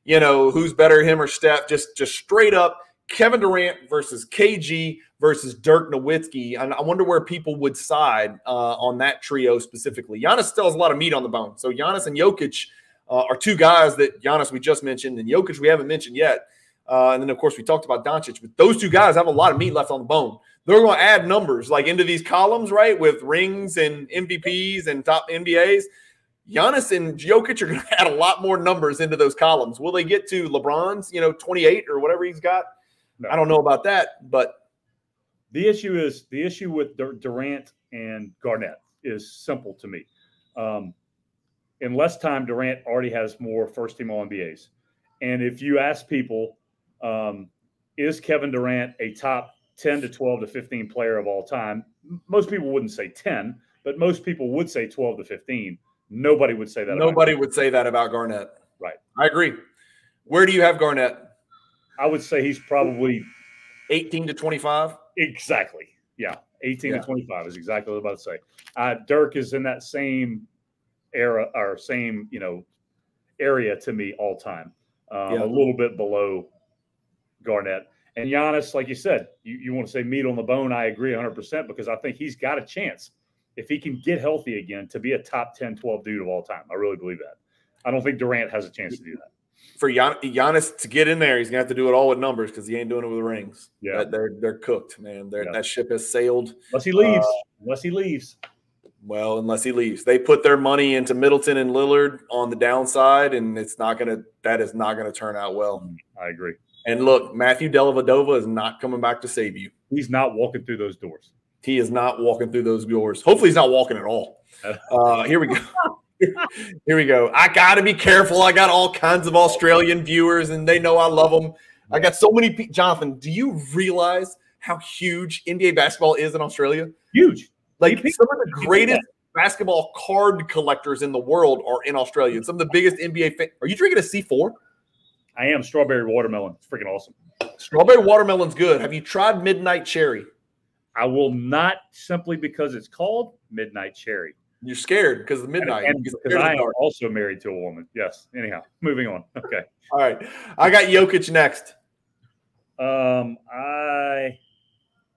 who's better, him or Steph, just straight up Kevin Durant versus KG versus Dirk Nowitzki. And I wonder where people would side on that trio specifically. Giannis still has a lot of meat on the bone. So Giannis and Jokic are two guys that Giannis we just mentioned, and Jokic we haven't mentioned yet. And then, of course, we talked about Doncic. But those two guys have a lot of meat left on the bone. They're going to add numbers like into these columns, right, with rings and MVPs and top NBAs. Giannis and Jokic are going to add a lot more numbers into those columns. Will they get to LeBron's, 28 or whatever he's got? No. I don't know about that, but the issue with Durant and Garnett is simple to me. In less time, Durant already has more first-team All-NBAs. And if you ask people, is Kevin Durant a top 10 to 12 to 15 player of all time? Most people wouldn't say 10, but most people would say 12 to 15. Nobody would say that. Nobody would say that about Garnett. Right. I agree. Where do you have Garnett? I would say he's probably 18 to 25. Exactly. Yeah. 18 to 25 is exactly what I was about to say. Dirk is in that same era or same, area to me all time. A little bit below Garnett. And Giannis, like you said, you want to say meat on the bone. I agree 100% because I think he's got a chance if he can get healthy again to be a top 10, 12 dude of all time. I really believe that. I don't think Durant has a chance to do that. For Giannis to get in there, he's going to have to do it all with numbers because he ain't doing it with rings. Yeah. They're cooked, man. That ship has sailed. Unless he leaves. Well, unless he leaves. They put their money into Middleton and Lillard on the downside, and that is not going to turn out well. I agree. And look, Matthew Dellavedova is not coming back to save you. He's not walking through those doors. He is not walking through those doors. Hopefully he's not walking at all. Here we go. Here we go. I got to be careful. I got all kinds of Australian viewers, and they know I love them. I got so many people. Jonathan, do you realize how huge NBA basketball is in Australia? Huge. Like, some of the greatest basketball card collectors in the world are in Australia. Some of the biggest NBA fans. Are you drinking a C4? I am. Strawberry watermelon. It's freaking awesome. Strawberry watermelon's good. Have you tried Midnight Cherry? I will not, simply because it's called Midnight Cherry. You're scared because of midnight. And because I am also married to a woman. Yes. Anyhow, moving on. Okay. All right. I got Jokic next. I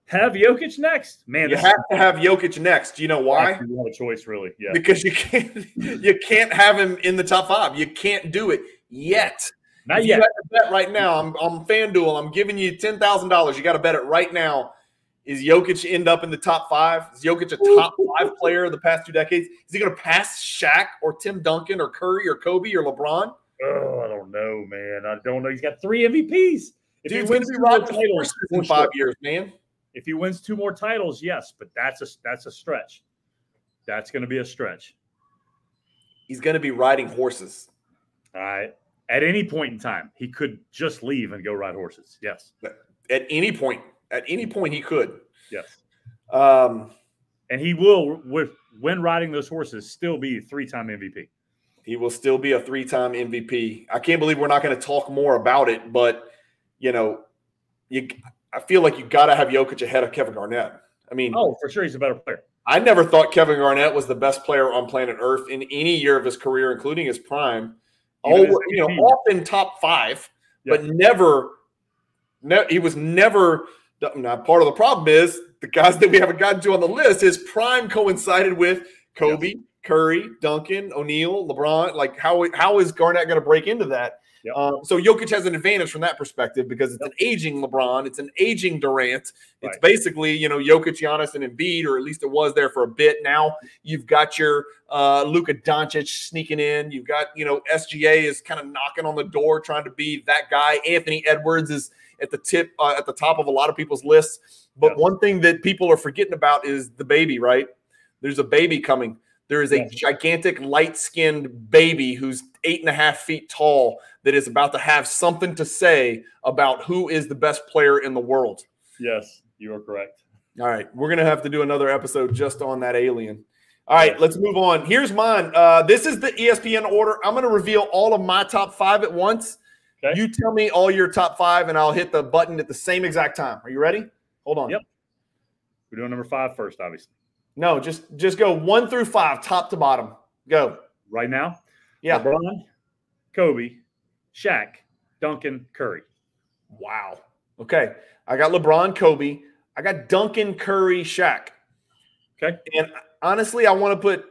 have Jokic next. Man, you have to have Jokic next. Do you know why? You have a choice, really. Yeah. Because you can't have him in the top 5. You can't do it yet. Not if yet. You have to bet right now. I'm FanDuel. I'm giving you $10,000. You got to bet it right now. Is Jokic end up in the top 5? Is Jokic a top 5 player of the past 2 decades? Is he going to pass Shaq or Tim Duncan or Curry or Kobe or LeBron? Oh, I don't know, man. I don't know. He's got 3 MVPs. If he wins 2 more titles in 5 years, man. If he wins 2 more titles, yes, but that's a stretch. That's going to be a stretch. He's going to be riding horses. All right. At any point in time, he could just leave and go ride horses. Yes. At any point. At any point, he could. Yes. And he will, when riding those horses, still be a 3-time MVP. He will still be a 3-time MVP. I can't believe we're not going to talk more about it, but, I feel like you got to have Jokic ahead of Kevin Garnett. I mean, for sure, he's a better player. I never thought Kevin Garnett was the best player on planet Earth in any year of his career, including his prime. Often top 5, but never. He was never. Now, part of the problem is the guys that we haven't gotten to on the list. His prime coincided with Kobe, Curry, Duncan, O'Neal, LeBron. Like, how is Garnett going to break into that? Yep. So Jokic has an advantage from that perspective because it's an aging LeBron, it's an aging Durant. It's basically, Jokic, Giannis, and Embiid, or at least it was there for a bit. Now you've got your Luka Doncic sneaking in. You've got, SGA is kind of knocking on the door trying to be that guy. Anthony Edwards is at the top of a lot of people's lists. But one thing that people are forgetting about is the baby, right? There's a baby coming. There is a gigantic, light-skinned baby who's 8.5 feet tall that is about to have something to say about who is the best player in the world. Yes, you are correct. All right, we're going to have to do another episode just on that alien. All right, let's move on. Here's mine. This is the ESPN order. I'm going to reveal all of my top 5 at once. Okay. You tell me all your top 5, and I'll hit the button at the same exact time. Are you ready? Hold on. Yep. We're doing number 5 first, obviously. No, just go 1 through 5, top to bottom. Go. Right now? Yeah. LeBron, Kobe, Shaq, Duncan, Curry. Wow. Okay. I got LeBron, Kobe. I got Duncan, Curry, Shaq. Okay. And honestly, I want to put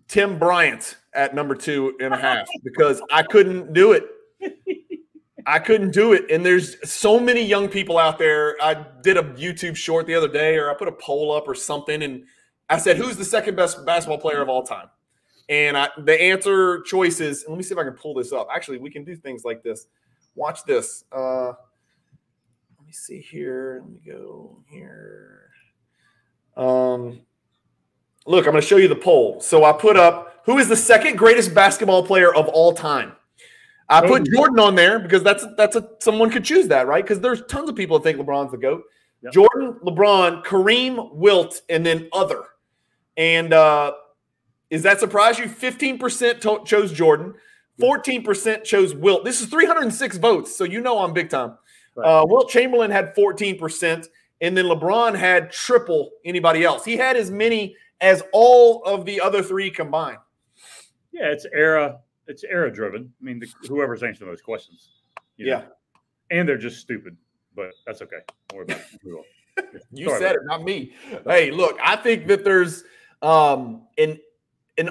Tim Bryant at number 2.5 because I couldn't do it. I couldn't do it. And there's so many young people out there. I did a YouTube short the other day, or I put a poll up or something, and I said, who's the second best basketball player of all time? And the answer choices, and let me see if I can pull this up. Actually, we can do things like this. Watch this. Let me see here. Let me go here. Look, I'm going to show you the poll. So I put up, who is the second greatest basketball player of all time? I put Jordan on there because someone could choose that, right? Because there's tons of people that think LeBron's the GOAT. Yep. Jordan, LeBron, Kareem, Wilt, and then other. And is that surprise you? 15% chose Jordan. 14% chose Wilt. This is 306 votes, so I'm big time. Right. Wilt Chamberlain had 14%, and then LeBron had triple anybody else. He had as many as all of the other 3 combined. Yeah, it's era-driven. I mean, whoever's answering those questions. Yeah. And they're just stupid, but that's okay. Don't worry about it. You said it, not me. Hey, look, I think that there's an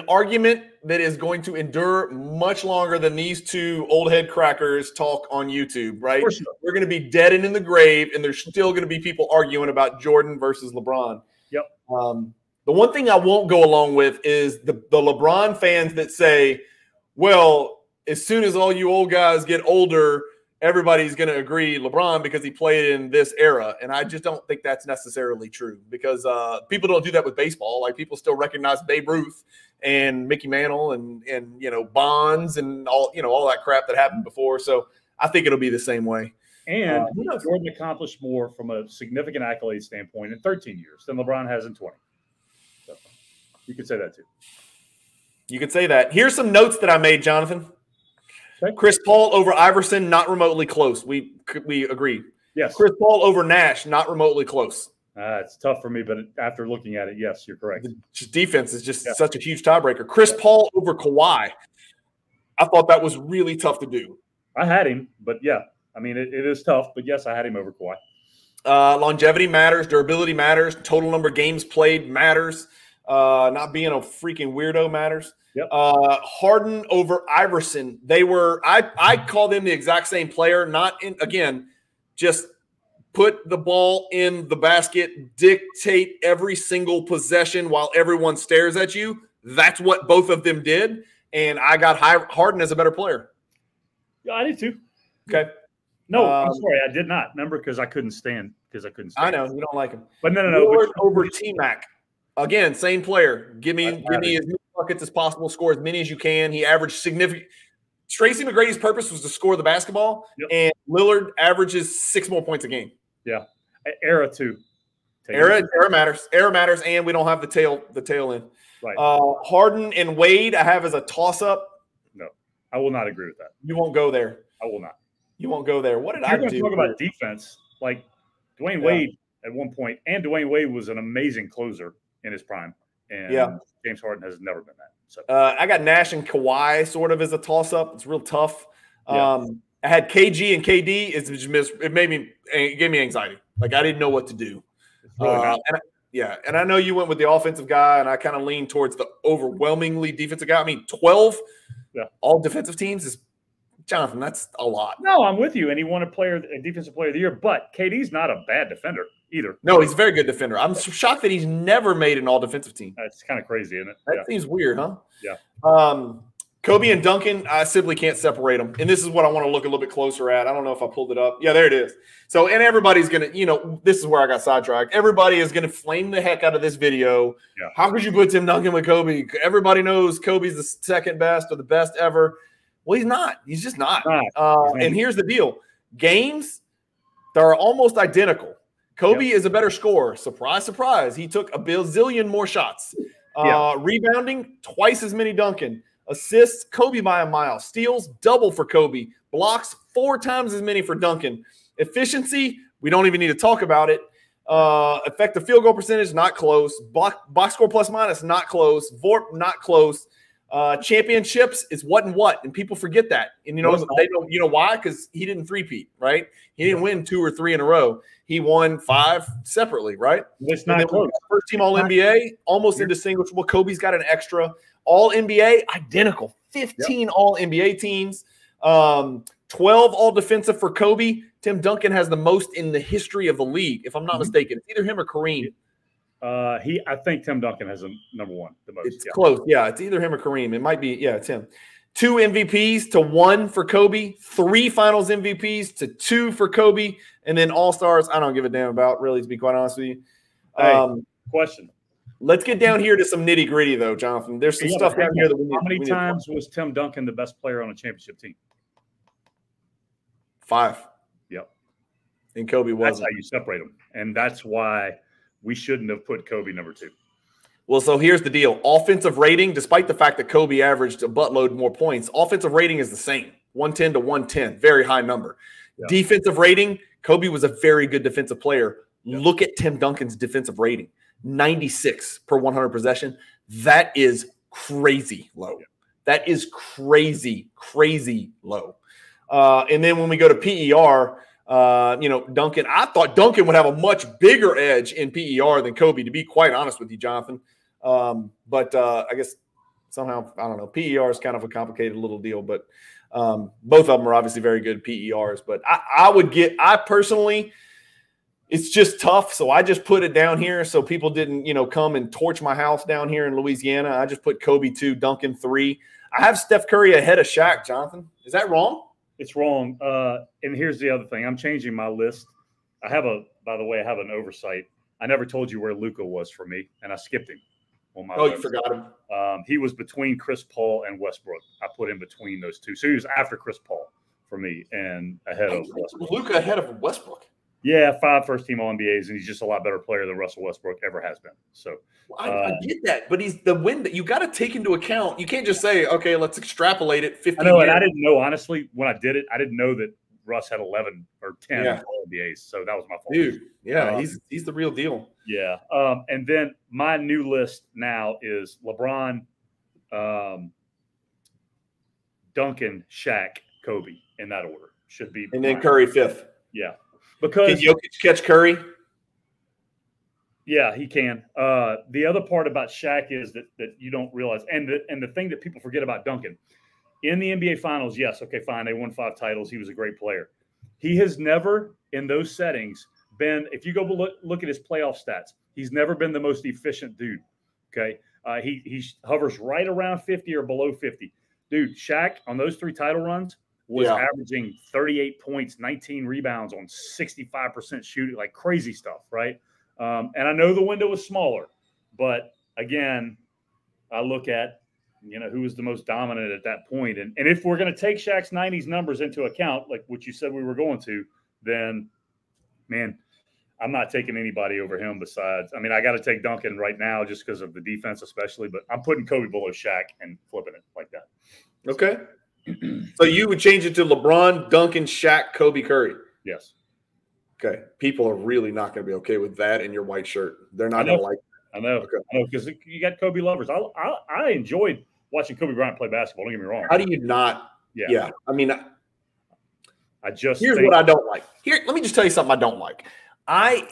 argument that is going to endure much longer than these 2 old head crackers talk on YouTube, right? Sure. We're going to be dead and in the grave, and there's still going to be people arguing about Jordan versus LeBron. Yep. The one thing I won't go along with is the LeBron fans that say, well, as soon as all you old guys get older, everybody's going to agree LeBron because he played in this era. And I just don't think that's necessarily true because people don't do that with baseball. Like, people still recognize Babe Ruth and Mickey Mantle and Bonds and all that crap that happened before. So I think it'll be the same way. And Jordan accomplished more from a significant accolade standpoint in 13 years than LeBron has in 20. So you could say that too. You could say that. Here's some notes that I made, Jonathan. Okay. Chris Paul over Iverson, not remotely close. We agree. Yes. Chris Paul over Nash, not remotely close. It's tough for me, but after looking at it, yes, you're correct. Just defense is just such a huge tiebreaker. Chris Paul over Kawhi. I thought that was really tough to do. I had him, but yeah. I mean, it is tough, but yes, I had him over Kawhi. Longevity matters. Durability matters. Total number of games played matters. Not being a freaking weirdo matters. Yep. Harden over Iverson. I call them the exact same player. Just put the ball in the basket, dictate every single possession while everyone stares at you. That's what both of them did. And I got Harden as a better player. Yeah, I did too. Okay. No, I'm sorry, I did not. Remember, because I couldn't stand. I know you don't like him. But no. Lillard over T-Mac. Again, same player. Give me as many buckets as possible. Score as many as you can. He averaged significant. Tracy McGrady's purpose was to score the basketball, and Lillard averages 6 more points a game. Yeah, era too. Era matters. Era matters, and we don't have the tail end. Right. Harden and Wade, I have as a toss-up. No, I will not agree with that. You won't go there. I will not. You won't go there. What did I do? You're going to talk about defense, like Dwayne Wade at one point, and Dwayne Wade was an amazing closer in his prime, and James Harden has never been that. So I got Nash and Kawhi sort of as a toss-up. It's real tough. I had KG and KD. It gave me anxiety. Like, I didn't know what to do. It's really and I know you went with the offensive guy, and I kind of leaned towards the overwhelmingly defensive guy. I mean, 12 all defensive teams is Jonathan, that's a lot. No, I'm with you. And he won a defensive player of the year. But KD's not a bad defender either. No, he's a very good defender. I'm shocked that he's never made an all-defensive team. That's kind of crazy, isn't it? That seems weird, huh? Yeah. Kobe and Duncan, I simply can't separate them. And this is what I want to look a little bit closer at. I don't know if I pulled it up. Yeah, there it is. So, and everybody's going to, this is where I got sidetracked. Everybody is going to flame the heck out of this video. Yeah. How could you put Tim Duncan with Kobe? Everybody knows Kobe's the second best or the best ever. Well, he's not. He's just not. And here's the deal. Games, they're almost identical. Kobe is a better scorer. Surprise, surprise. He took a bazillion more shots. Rebounding, twice as many Duncan. Assists, Kobe by a mile. Steals, double for Kobe. Blocks, 4 times as many for Duncan. Efficiency, we don't even need to talk about it. Effective field goal percentage, not close. Box score plus minus, not close. VORP, not close. Championships is what and what, and people forget that. And they don't. You know why? Because he didn't three-peat, right? He didn't win 2 or 3 in a row. He won 5 separately, right? It's not close. First team All NBA, almost indistinguishable. Kobe's got an extra. All NBA, identical. 15 All NBA teams. 12 All Defensive for Kobe. Tim Duncan has the most in the history of the league, if I'm not mistaken. It's either him or Kareem. I think Tim Duncan has a number 1 the most. It's close. Yeah, it's either him or Kareem. It might be, it's him. 2 MVPs to 1 for Kobe, 3 finals MVPs to 2 for Kobe, and then All-Stars I don't give a damn about, really, to be quite honest with you. Question. Let's get down here to some nitty-gritty, though, Jonathan. There's some stuff down here that we need. How many times was Tim Duncan the best player on a championship team? 5. Yep. And Kobe wasn't. That's how you separate them. And that's why we shouldn't have put Kobe number 2. Well, so here's the deal. Offensive rating, despite the fact that Kobe averaged a buttload more points, offensive rating is the same, 110 to 110, very high number. Yeah. Defensive rating, Kobe was a very good defensive player. Yeah. Look at Tim Duncan's defensive rating, 96 per 100 possession. That is crazy low. Yeah. That is crazy, crazy low. And then when we go to PER, Duncan, I thought Duncan would have a much bigger edge in PER than Kobe, to be quite honest with you, Jonathan. But I guess somehow, I don't know, PER is kind of a complicated little deal, but both of them are obviously very good PERs. But I personally, it's just tough. So I just put it down here so people didn't, come and torch my house down here in Louisiana. I just put Kobe 2, Duncan 3. I have Steph Curry ahead of Shaq, Jonathan. Is that wrong? It's wrong. And here's the other thing. I'm changing my list. By the way, I have an oversight. I never told you where Luka was for me, and I skipped him on my list. You forgot him. He was between Chris Paul and Westbrook. I put him between those two. So he was after Chris Paul for me and ahead of Westbrook. Luka ahead of Westbrook? Yeah, 5 first-team All-NBAs, and he's just a lot better player than Russell Westbrook ever has been. So I get that, but he's the win that you got to take into account. You can't just say, okay, let's extrapolate it 15 I know, years. And I didn't know, honestly, when I did it, I didn't know that Russ had 11 or 10 All-NBAs, so that was my fault. Dude, yeah, he's the real deal. Yeah, and then my new list now is LeBron, Duncan, Shaq, Kobe, in that order. Should be. And then Curry 5th. Yeah. Because can Jokic catch Curry? Yeah, he can. The other part about Shaq is that you don't realize, and the thing that people forget about Duncan, in the NBA Finals, yes, okay, fine, they won 5 titles. He was a great player. He has never, in those settings, been. If you go look at his playoff stats, he's never been the most efficient dude. Okay, he hovers right around 50 or below 50. Dude, Shaq on those 3 title runs was averaging 38 points, 19 rebounds on 65% shooting, like crazy stuff, right? And I know the window was smaller, but again, I look at, who was the most dominant at that point. And if we're going to take Shaq's 90s numbers into account, like what you said we were going to, then, man, I'm not taking anybody over him besides. I mean, I got to take Duncan right now just because of the defense especially, but I'm putting Kobe below Shaq and flipping it like that. Okay. So you would change it to LeBron, Duncan, Shaq, Kobe, Curry. Yes. Okay. People are really not going to be okay with that in your white shirt. They're not going to like that. I know. Okay. I know, because you got Kobe lovers. I enjoyed watching Kobe Bryant play basketball. Don't get me wrong. How do you not? Yeah. I mean, here's what I don't like. Let me just tell you something I don't like. I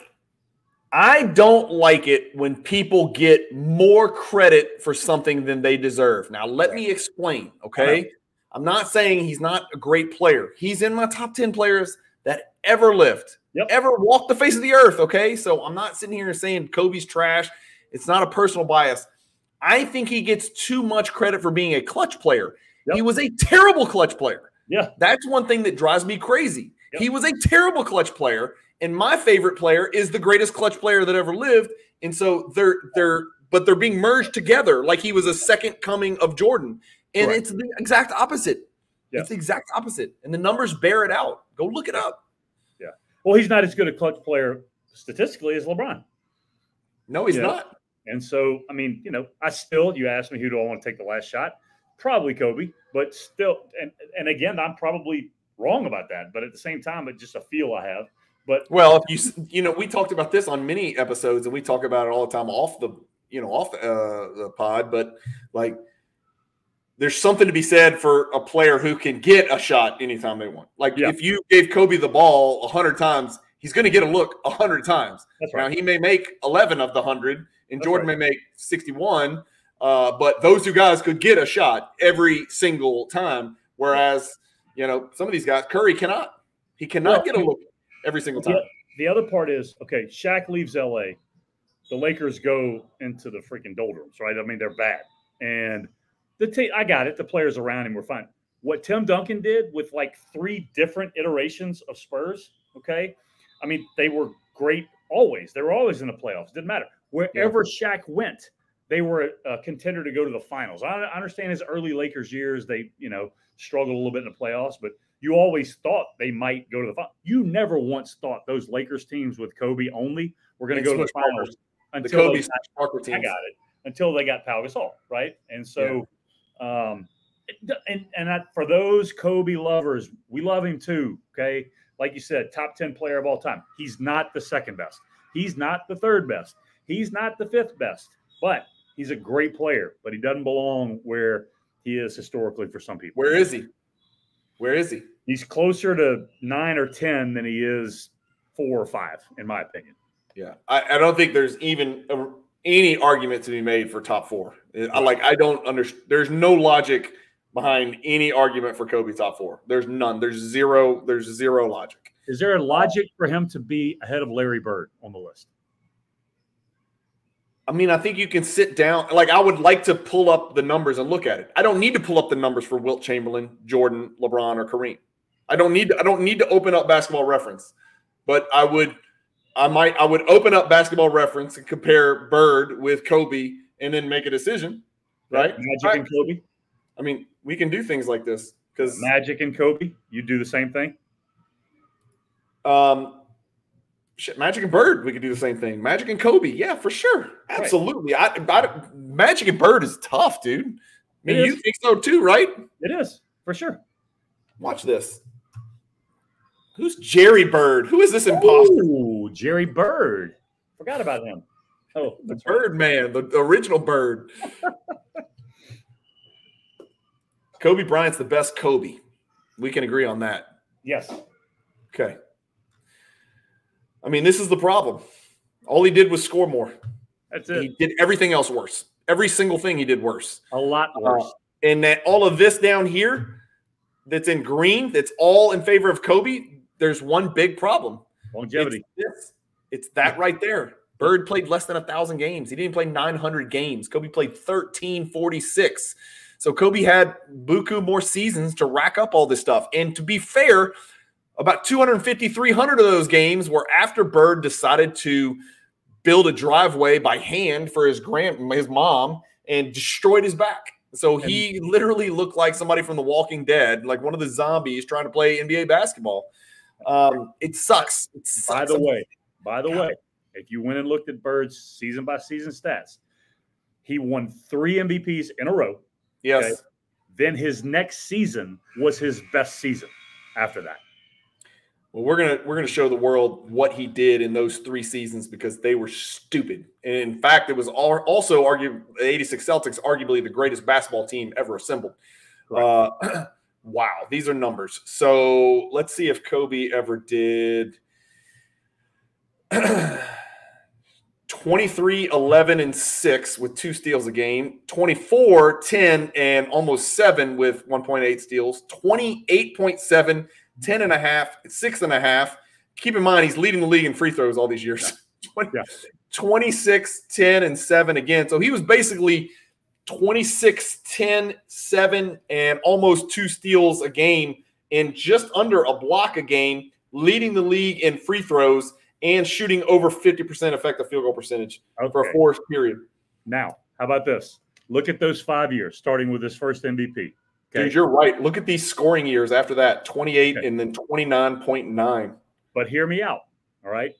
don't like it when people get more credit for something than they deserve. Now, let me explain, okay? I'm not saying he's not a great player. He's in my top 10 players that ever lived, ever walked the face of the earth, okay? So I'm not sitting here saying Kobe's trash. It's not a personal bias. I think he gets too much credit for being a clutch player. He was a terrible clutch player. Yeah. That's one thing that drives me crazy. He was a terrible clutch player, and my favorite player is the greatest clutch player that ever lived. And so they're being merged together like he was a second coming of Jordan. And it's the exact opposite. Yeah. It's the exact opposite. And the numbers bear it out. Go look it up. Yeah. Well, he's not as good a clutch player statistically as LeBron. No, he's not. And so, I mean, you asked me who do I want to take the last shot? Probably Kobe, but still, and again, I'm probably wrong about that. But at the same time, it's just a feel I have. But well, if we talked about this on many episodes, and we talk about it all the time off the pod. But like, there's something to be said for a player who can get a shot anytime they want. Like, if you gave Kobe the ball 100 times, he's going to get a look 100 times. That's right. Now, he may make 11 of the 100, and Jordan may make 61. But those two guys could get a shot every single time, whereas some of these guys, Curry cannot. He cannot get a look every single time. The other part is, okay, Shaq leaves LA. The Lakers go into the freaking doldrums, right? I mean, they're bad. And I got it. The players around him were fine. What Tim Duncan did with like 3 different iterations of Spurs, okay? I mean, they were great always. They were always in the playoffs. Didn't matter. Wherever Shaq went, they were a contender to go to the finals. I understand his early Lakers years, they, struggled a little bit in the playoffs, but you always thought they might go to the finals. You never once thought those Lakers teams with Kobe only were going to go to the finals until the Kobe teams. I got it. Until they got Pau Gasol, right? And so, for those Kobe lovers, we love him too, okay? Like you said, top 10 player of all time. He's not the second best. He's not the third best. He's not the fifth best, but he's a great player, but he doesn't belong where he is historically for some people. Where is he? Where is he? He's closer to 9 or 10 than he is 4 or 5, in my opinion. Yeah. I don't think there's even any argument to be made for top 4. I don't understand. There's no logic behind any argument for Kobe top 4. There's none. There's zero logic. Is there a logic for him to be ahead of Larry Bird on the list? I mean, I think you can sit down. Like, I would like to pull up the numbers and look at it. I don't need to pull up the numbers for Wilt Chamberlain, Jordan, LeBron, or Kareem. I don't need to open up Basketball Reference. But I would open up Basketball Reference and compare Bird with Kobe and then make a decision, right? Magic and Kobe. I mean, we can do things like this because Magic and Kobe. You do the same thing. Magic and Bird, we could do the same thing. Magic and Kobe, yeah, for sure, absolutely. Right. Magic and Bird is tough, dude. I mean, you think so too, right? It is for sure. Watch this. Who's Jerry Bird? Who is this imposter? Oh, Jerry Bird. Forgot about him. Oh, the Bird man, the original Bird. Kobe Bryant's the best Kobe. We can agree on that. Yes. Okay. I mean, this is the problem. All he did was score more. That's it. He did everything else worse. Every single thing he did worse. A lot worse. And that all of this down here that's in green, that's all in favor of Kobe, there's one big problem. Longevity. It's that right there. Bird played less than 1,000 games. He didn't play 900 games. Kobe played 1,346. So Kobe had buku more seasons to rack up all this stuff. And to be fair, about 250, 300 of those games were after Bird decided to build a driveway by hand for his mom and destroyed his back. So he literally looked like somebody from The Walking Dead, like one of the zombies trying to play NBA basketball. It sucks. It sucks. By the way, if you went and looked at Bird's season by season stats, he won 3 MVPs in a row. Yes. Okay? Then his next season was his best season after that. Well, we're gonna show the world what he did in those 3 seasons because they were stupid. And in fact, it was also the 86 Celtics, arguably the greatest basketball team ever assembled. Right. Wow, these are numbers. So let's see if Kobe ever did 12 23, 11, and 6 with 2 steals a game. 24, 10, and almost 7 with 1.8 steals. 28.7, 10.5, 6.5. Keep in mind, he's leading the league in free throws all these years. 26, 10, and 7 again. So he was basically 26, 10, 7, and almost 2 steals a game in just under a block a game, leading the league in free throws and shooting over 50% effective field goal percentage for a 4 period. Now, how about this? Look at those 5 years, starting with his first MVP. Okay? Dude, you're right. Look at these scoring years after that, 28 and then 29.9. But hear me out, all right?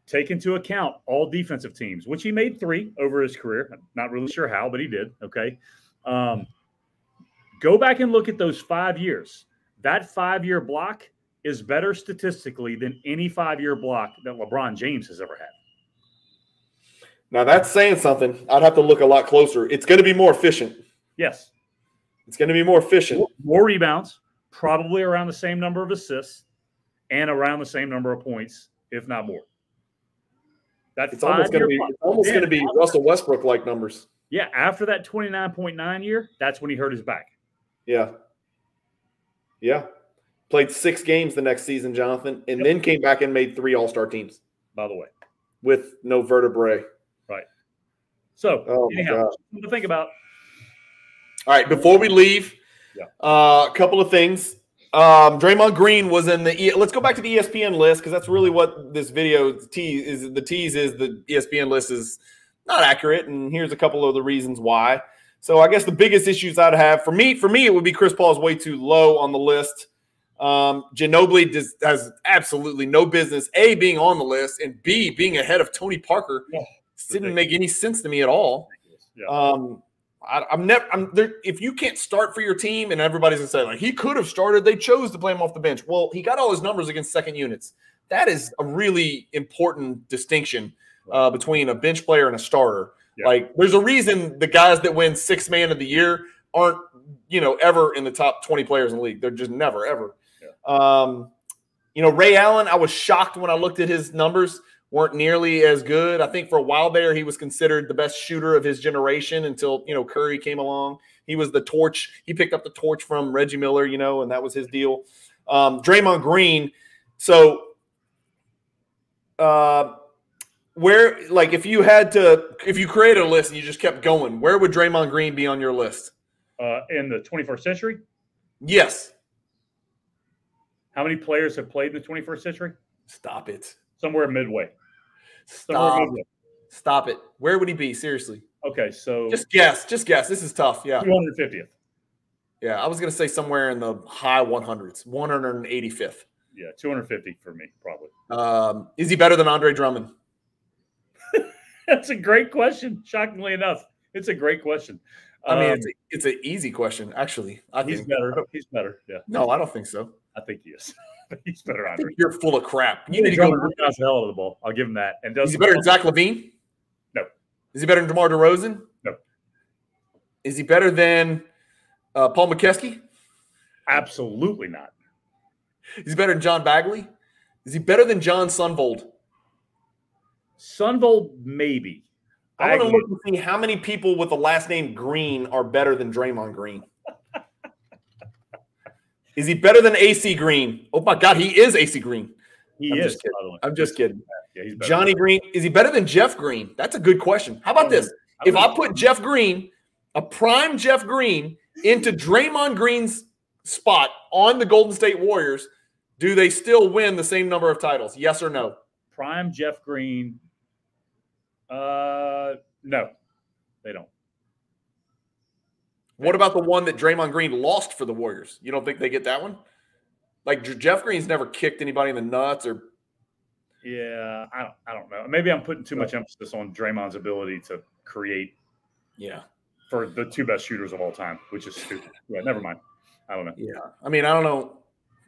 Take into account all defensive teams, which he made 3 over his career. I'm not really sure how, but he did, okay? Go back and look at those 5 years. That 5-year block is better statistically than any 5-year block that LeBron James has ever had. Now, that's saying something. I'd have to look a lot closer. It's going to be more efficient. Yes. It's going to be more efficient. More rebounds, probably around the same number of assists, and around the same number of points, if not more. It's almost going to be Russell Westbrook-like numbers. Yeah, after that 29.9 year, that's when he hurt his back. Yeah. Yeah. Played 6 games the next season, Jonathan, and then came back and made 3 All-Star teams. By the way. With no vertebrae. Right. So, anyhow, something to think about. All right, before we leave, a couple of things. Draymond Green was in the let's go back to the ESPN list because that's really what this video tease is. The tease is the ESPN list is not accurate, and here's a couple of the reasons why. So I guess the biggest issues I'd have for me, it would be Chris Paul is way too low on the list. Ginobili has absolutely no business, A, being on the list, and B, being ahead of Tony Parker. Didn't make any sense to me at all. If you can't start for your team and everybody's going to say, like, he could have started, they chose to play him off the bench. Well, he got all his numbers against second units. That is a really important distinction between a bench player and a starter. Yeah. Like, there's a reason the guys that win 6th man of the year aren't, ever in the top 20 players in the league. They're just never, ever. Yeah. Ray Allen, I was shocked when I looked at his numbers. Weren't nearly as good. I think for a while there, he was considered the best shooter of his generation until, Curry came along. He was the torch. He picked up the torch from Reggie Miller, and that was his deal. Draymond Green. So if you created a list and you just kept going, where would Draymond Green be on your list? In the 21st century? Yes. How many players have played in the 21st century? Stop it. Somewhere midway. Stop it. Where would he be? Seriously. Okay, so just guess. This is tough. Yeah. 250th. Yeah, I was going to say somewhere in the high 100s, 185th. Yeah, 250 for me, probably. Is he better than Andre Drummond? That's a great question. Shockingly enough, it's a great question. I mean, it's an easy question, actually. He's better. He's better. Yeah. No, I don't think so. I think he is. He's better. I think you're full of crap. You need to go the hell out of the ball. I'll give him that. And is he better than Zach LaVine? No. Is he better than DeMar DeRozan? No. Is he better than Paul McKeskey? Absolutely not. Is he better than John Bagley? Is he better than John Sunvold? Sunvold, maybe. I want to look and see how many people with the last name Green are better than Draymond Green. Is he better than AC Green? Oh, my God, he is AC Green. I'm just kidding. Yeah, he's Johnny Green. Is he better than Jeff Green? That's a good question. How about this? If I put Jeff Green, a prime Jeff Green, into Draymond Green's spot on the Golden State Warriors, do they still win the same number of titles? Yes or no? Prime Jeff Green. No, they don't. What about the one that Draymond Green lost for the Warriors? You don't think they get that one? Like, Jeff Green's never kicked anybody in the nuts or – Yeah, I don't know. Maybe I'm putting too much emphasis on Draymond's ability to create for the 2 best shooters of all time, which is stupid. Yeah, never mind. I don't know. Yeah. I don't know.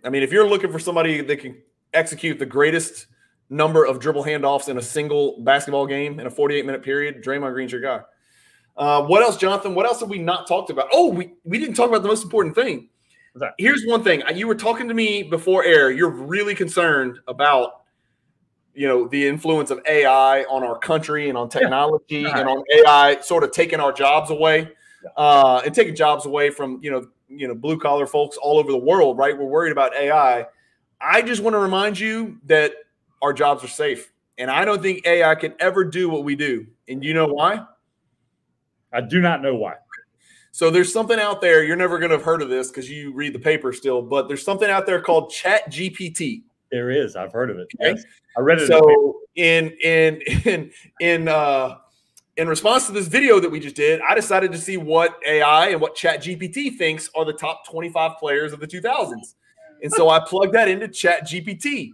If you're looking for somebody that can execute the greatest number of dribble handoffs in a single basketball game in a 48-minute period, Draymond Green's your guy. What else, Jonathan? What else have we not talked about? Oh, we didn't talk about the most important thing. Here's one thing. You were talking to me before air. You're really concerned about the influence of AI on our country and on technology and on AI sort of taking our jobs away and taking jobs away from, blue collar folks all over the world, right? We're worried about AI. I just want to remind you that our jobs are safe. And I don't think AI can ever do what we do. And you know why? I do not know why. So there's something out there. You're never going to have heard of this because you read the paper still, but there's something out there called ChatGPT. There is. I've heard of it. Okay. Yes. I read it. So in response to this video that we just did, I decided to see what AI and what ChatGPT thinks are the top 25 players of the 2000s. And so I plugged that into ChatGPT.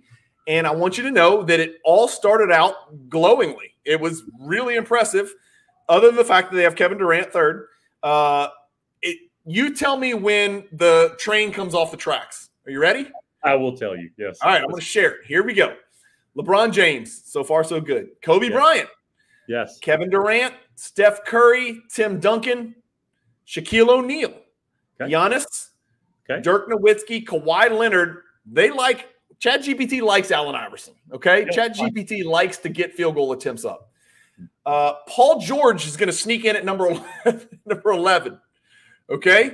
And I want you to know that it all started out glowingly. It was really impressive, other than the fact that they have Kevin Durant third. You tell me when the train comes off the tracks. Are you ready? I will tell you, yes. All right, I'm going to share it. Here we go. LeBron James, so far so good. Kobe Bryant. Yes. Kevin Durant, Steph Curry, Tim Duncan, Shaquille O'Neal, Giannis, Dirk Nowitzki, Kawhi Leonard. ChatGPT likes Allen Iverson, okay? ChatGPT likes to get field goal attempts up. Paul George is going to sneak in at number 11, okay?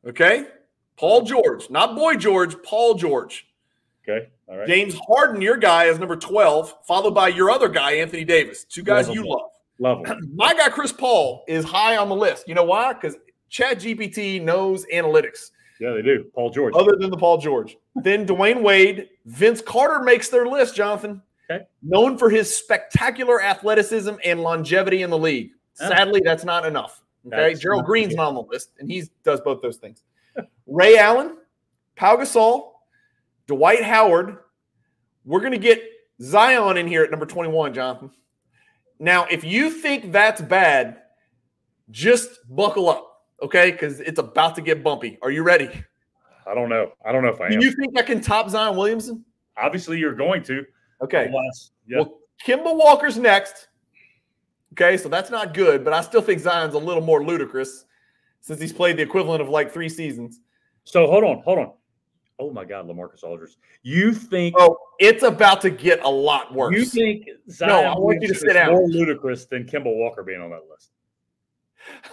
Okay? Paul George, not Boy George, Paul George. Okay, all right. James Harden, your guy, is number 12, followed by your other guy, Anthony Davis. Two guys you love. Love him. My guy, Chris Paul, is high on the list. You know why? Because ChatGPT knows analytics. Yeah, they do. Paul George. Other than the Paul George. Then Dwayne Wade. Vince Carter makes their list, Jonathan. Okay. Known for his spectacular athleticism and longevity in the league. Sadly, that's not enough. Okay. Gerald Green's not on the list, and he does both those things. Ray Allen, Pau Gasol, Dwight Howard. We're going to get Zion in here at number 21, Jonathan. Now, if you think that's bad, just buckle up, okay? Because it's about to get bumpy. Are you ready? I don't know. I don't know if I am. Do you think I can top Zion Williamson? Obviously, you're going to. Okay. Well, Kemba Walker's next. Okay, so that's not good, but I still think Zion's a little more ludicrous since he's played the equivalent of like 3 seasons. So hold on. Oh my God, LaMarcus Aldridge. You think? Oh, it's about to get a lot worse. You think Zion I want you to sit down. More ludicrous than Kemba Walker being on that list?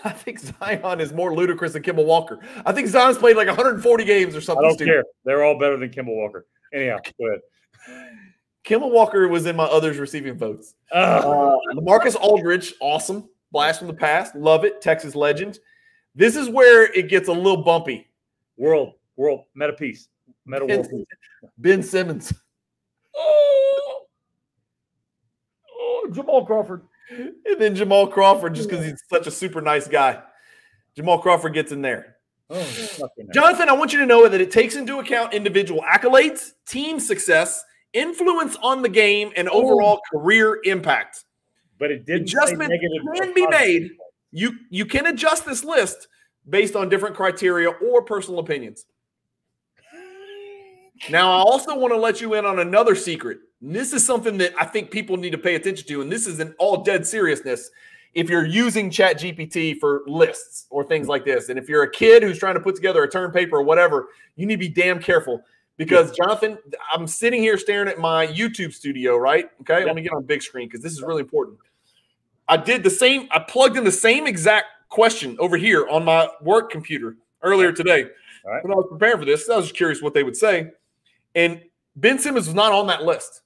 I think Zion is more ludicrous than Kemba Walker. I think Zion's played like 140 games or something. I don't care. They're all better than Kemba Walker. Anyhow, go ahead. Kemba Walker was in my others receiving votes. LaMarcus Aldridge, awesome. Blast from the past. Love it. Texas legend. This is where it gets a little bumpy. World, meta peace. Meta world peace. Ben Simmons. Jamal Crawford. And then Jamal Crawford, just because he's such a super nice guy. Jamal Crawford gets in there. Jonathan, I want you to know that it takes into account individual accolades, team success, influence on the game, and overall career impact. But it didn't. Adjustment can be made. You can adjust this list based on different criteria or personal opinions. Now, I also want to let you in on another secret. And this is something that I think people need to pay attention to, and this is in all dead seriousness. If you're using ChatGPT for lists or things like this, and if you're a kid who's trying to put together a term paper or whatever, you need to be damn careful. Because, Jonathan, I'm sitting here staring at my YouTube studio, right? Okay, let me get on big screen because this is really important. I did the same. I plugged in the same exact question over here on my work computer earlier today. All right. When I was preparing for this, I was just curious what they would say. And Ben Simmons was not on that list.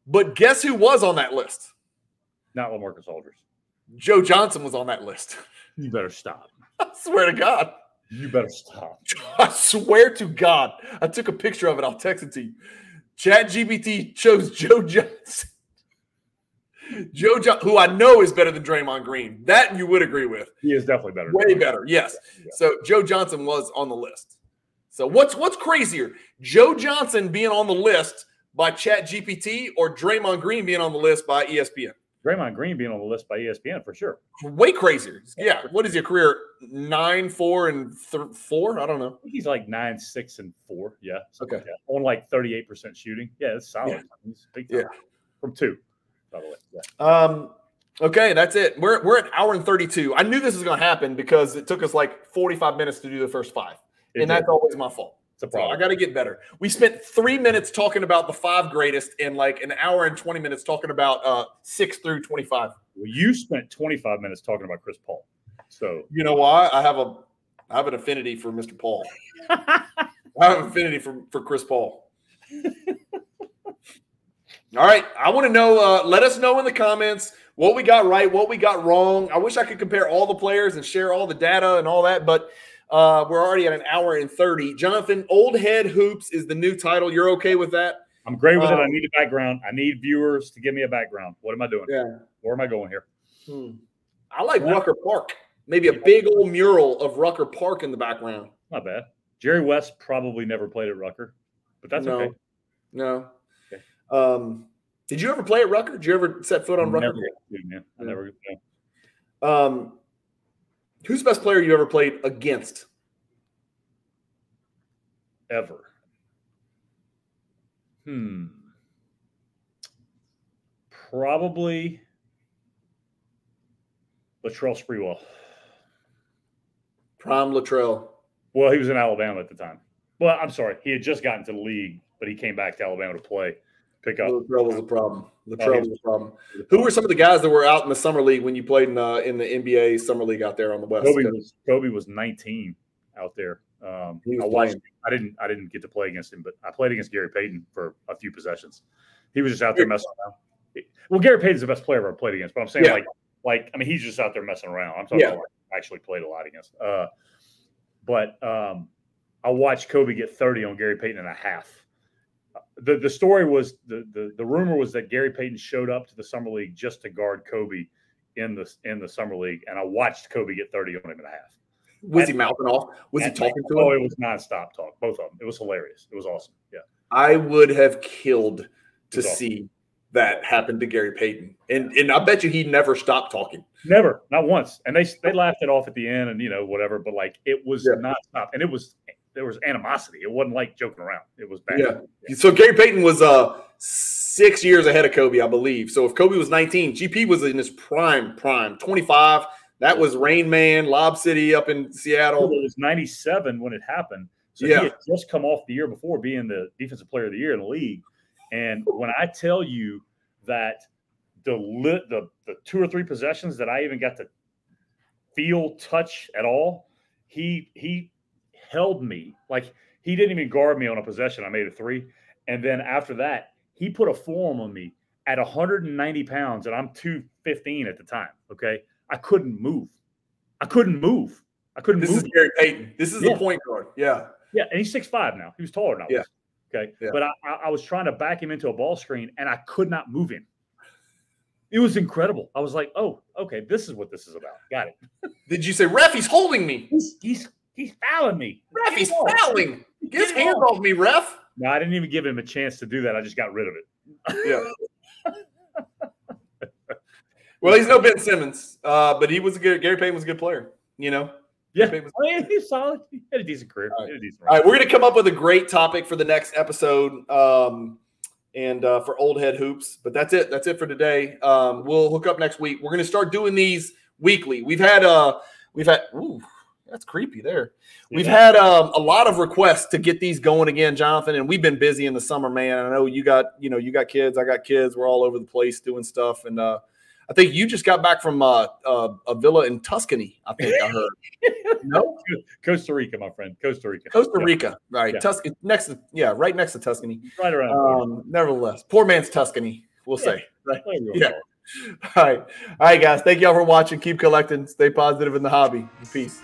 But guess who was on that list? Not LaMarcus Aldridge. Joe Johnson was on that list. You better stop. I swear to God. You better stop. I swear to God. I took a picture of it. I'll text it to you. ChatGPT chose Joe Johnson. Who I know is better than Draymond Green. That you would agree with. He is definitely better. Way better, yes. Yeah. So Joe Johnson was on the list. So what's crazier? Joe Johnson being on the list by ChatGPT or Draymond Green being on the list by ESPN? Draymond Green being on the list by ESPN for sure. Way crazier. Yeah. What is your career? 9, 4, and 4? I don't know. I think he's like 9, 6, and 4. Yeah. Okay. Yeah. On like 38% shooting. Yeah, it's solid. Yeah. He's big time. Yeah. From 2, by the way. Yeah. Okay, that's it. We're at 1 hour and 32. I knew this was going to happen because it took us like 45 minutes to do the first 5. And that's always my fault. It's a problem. So I got to get better. We spent 3 minutes talking about the 5 greatest and like an hour and 20 minutes talking about 6 through 25. Well, you spent 25 minutes talking about Chris Paul. So you know why? I have an affinity for Mr. Paul. I have an affinity for Chris Paul. All right. I want to know, let us know in the comments what we got right, what we got wrong. I wish I could compare all the players and share all the data and all that, but we're already at an hour and 30. Jonathan, Old Head Hoops is the new title. You're okay with that? I'm great with it. I need a background. I need viewers to give me a background. What am I doing? Yeah. Where am I going here? I like Rucker Park. Maybe a big old mural of Rucker Park in the background. Not bad. Jerry West probably never played at Rucker, but that's okay. No. Okay. Did you ever play at Rucker? Did you ever set foot on Rucker? I never. Who's the best player you ever played against? Ever. Probably Latrell Sprewell. Prime Latrell. Well, he was in Alabama at the time. Well, I'm sorry. He had just gotten to the league, but he came back to Alabama to play. Pick up. Latrell was a problem. Who were some of the guys that were out in the summer league when you played in the NBA summer league out there on the West? Kobe was 19 out there. I didn't get to play against him, but I played against Gary Payton for a few possessions. He was just out there messing around. Well, Gary Payton's the best player I've ever played against, but I'm saying he's just out there messing around. I'm talking about I actually played a lot against. But I watched Kobe get 30 on Gary Payton in a half. The story was the rumor was that Gary Payton showed up to the summer league just to guard Kobe in the summer league, and I watched Kobe get 30 on him in a half. Was he mouthing off? Was he talking to him? Oh, it was nonstop talk. Both of them. It was hilarious. It was awesome. Yeah, I would have killed to see that happen to Gary Payton, and I bet you he never stopped talking. Never, not once. And they laughed it off at the end, and whatever. But like it was nonstop, and there was animosity. It wasn't like joking around. It was bad. Yeah. So Gary Payton was 6 years ahead of Kobe, I believe. So if Kobe was 19, GP was in his prime, 25. That was Rain Man, Lob City up in Seattle. It was 97 when it happened. So he had just come off the year before being the defensive player of the year in the league. And when I tell you that the 2 or 3 possessions that I even got to feel, touch at all, he held me. Like he didn't even guard me on a possession. I made a 3. And then after that, he put a forearm on me at 190 pounds, and I'm 215 at the time. Okay. I couldn't move. This is Gary Payton. This is the point guard. Yeah. Yeah. And he's 6'5" now. He was taller than I was. Okay. Yeah. But I was trying to back him into a ball screen, and I could not move him. It was incredible. I was like, oh, okay, this is what this is about. Got it. Did you say, ref, he's holding me? He's fouling me. Ref, he's fouling. Get his hands off me, ref. No, I didn't even give him a chance to do that. I just got rid of it. Yeah. Well, he's no Ben Simmons, but Gary Payton was a good player, Yeah. He's solid. He had a decent career. All right, we're going to come up with a great topic for the next episode and for Old Head Hoops. But that's it. That's it for today. We'll hook up next week. We're going to start doing these weekly. We've had ooh, that's creepy there. We've had a lot of requests to get these going again, Jonathan, and we've been busy in the summer, man. I know you got kids. I got kids. We're all over the place doing stuff, and I think you just got back from a villa in Tuscany, I think I heard. No? Costa Rica, my friend. Costa Rica. Right. Yeah. Tuscany right next to Tuscany. Right around. Nevertheless. Poor man's Tuscany, we'll say. Right. Yeah. All right, guys. Thank y'all for watching. Keep collecting. Stay positive in the hobby. Peace.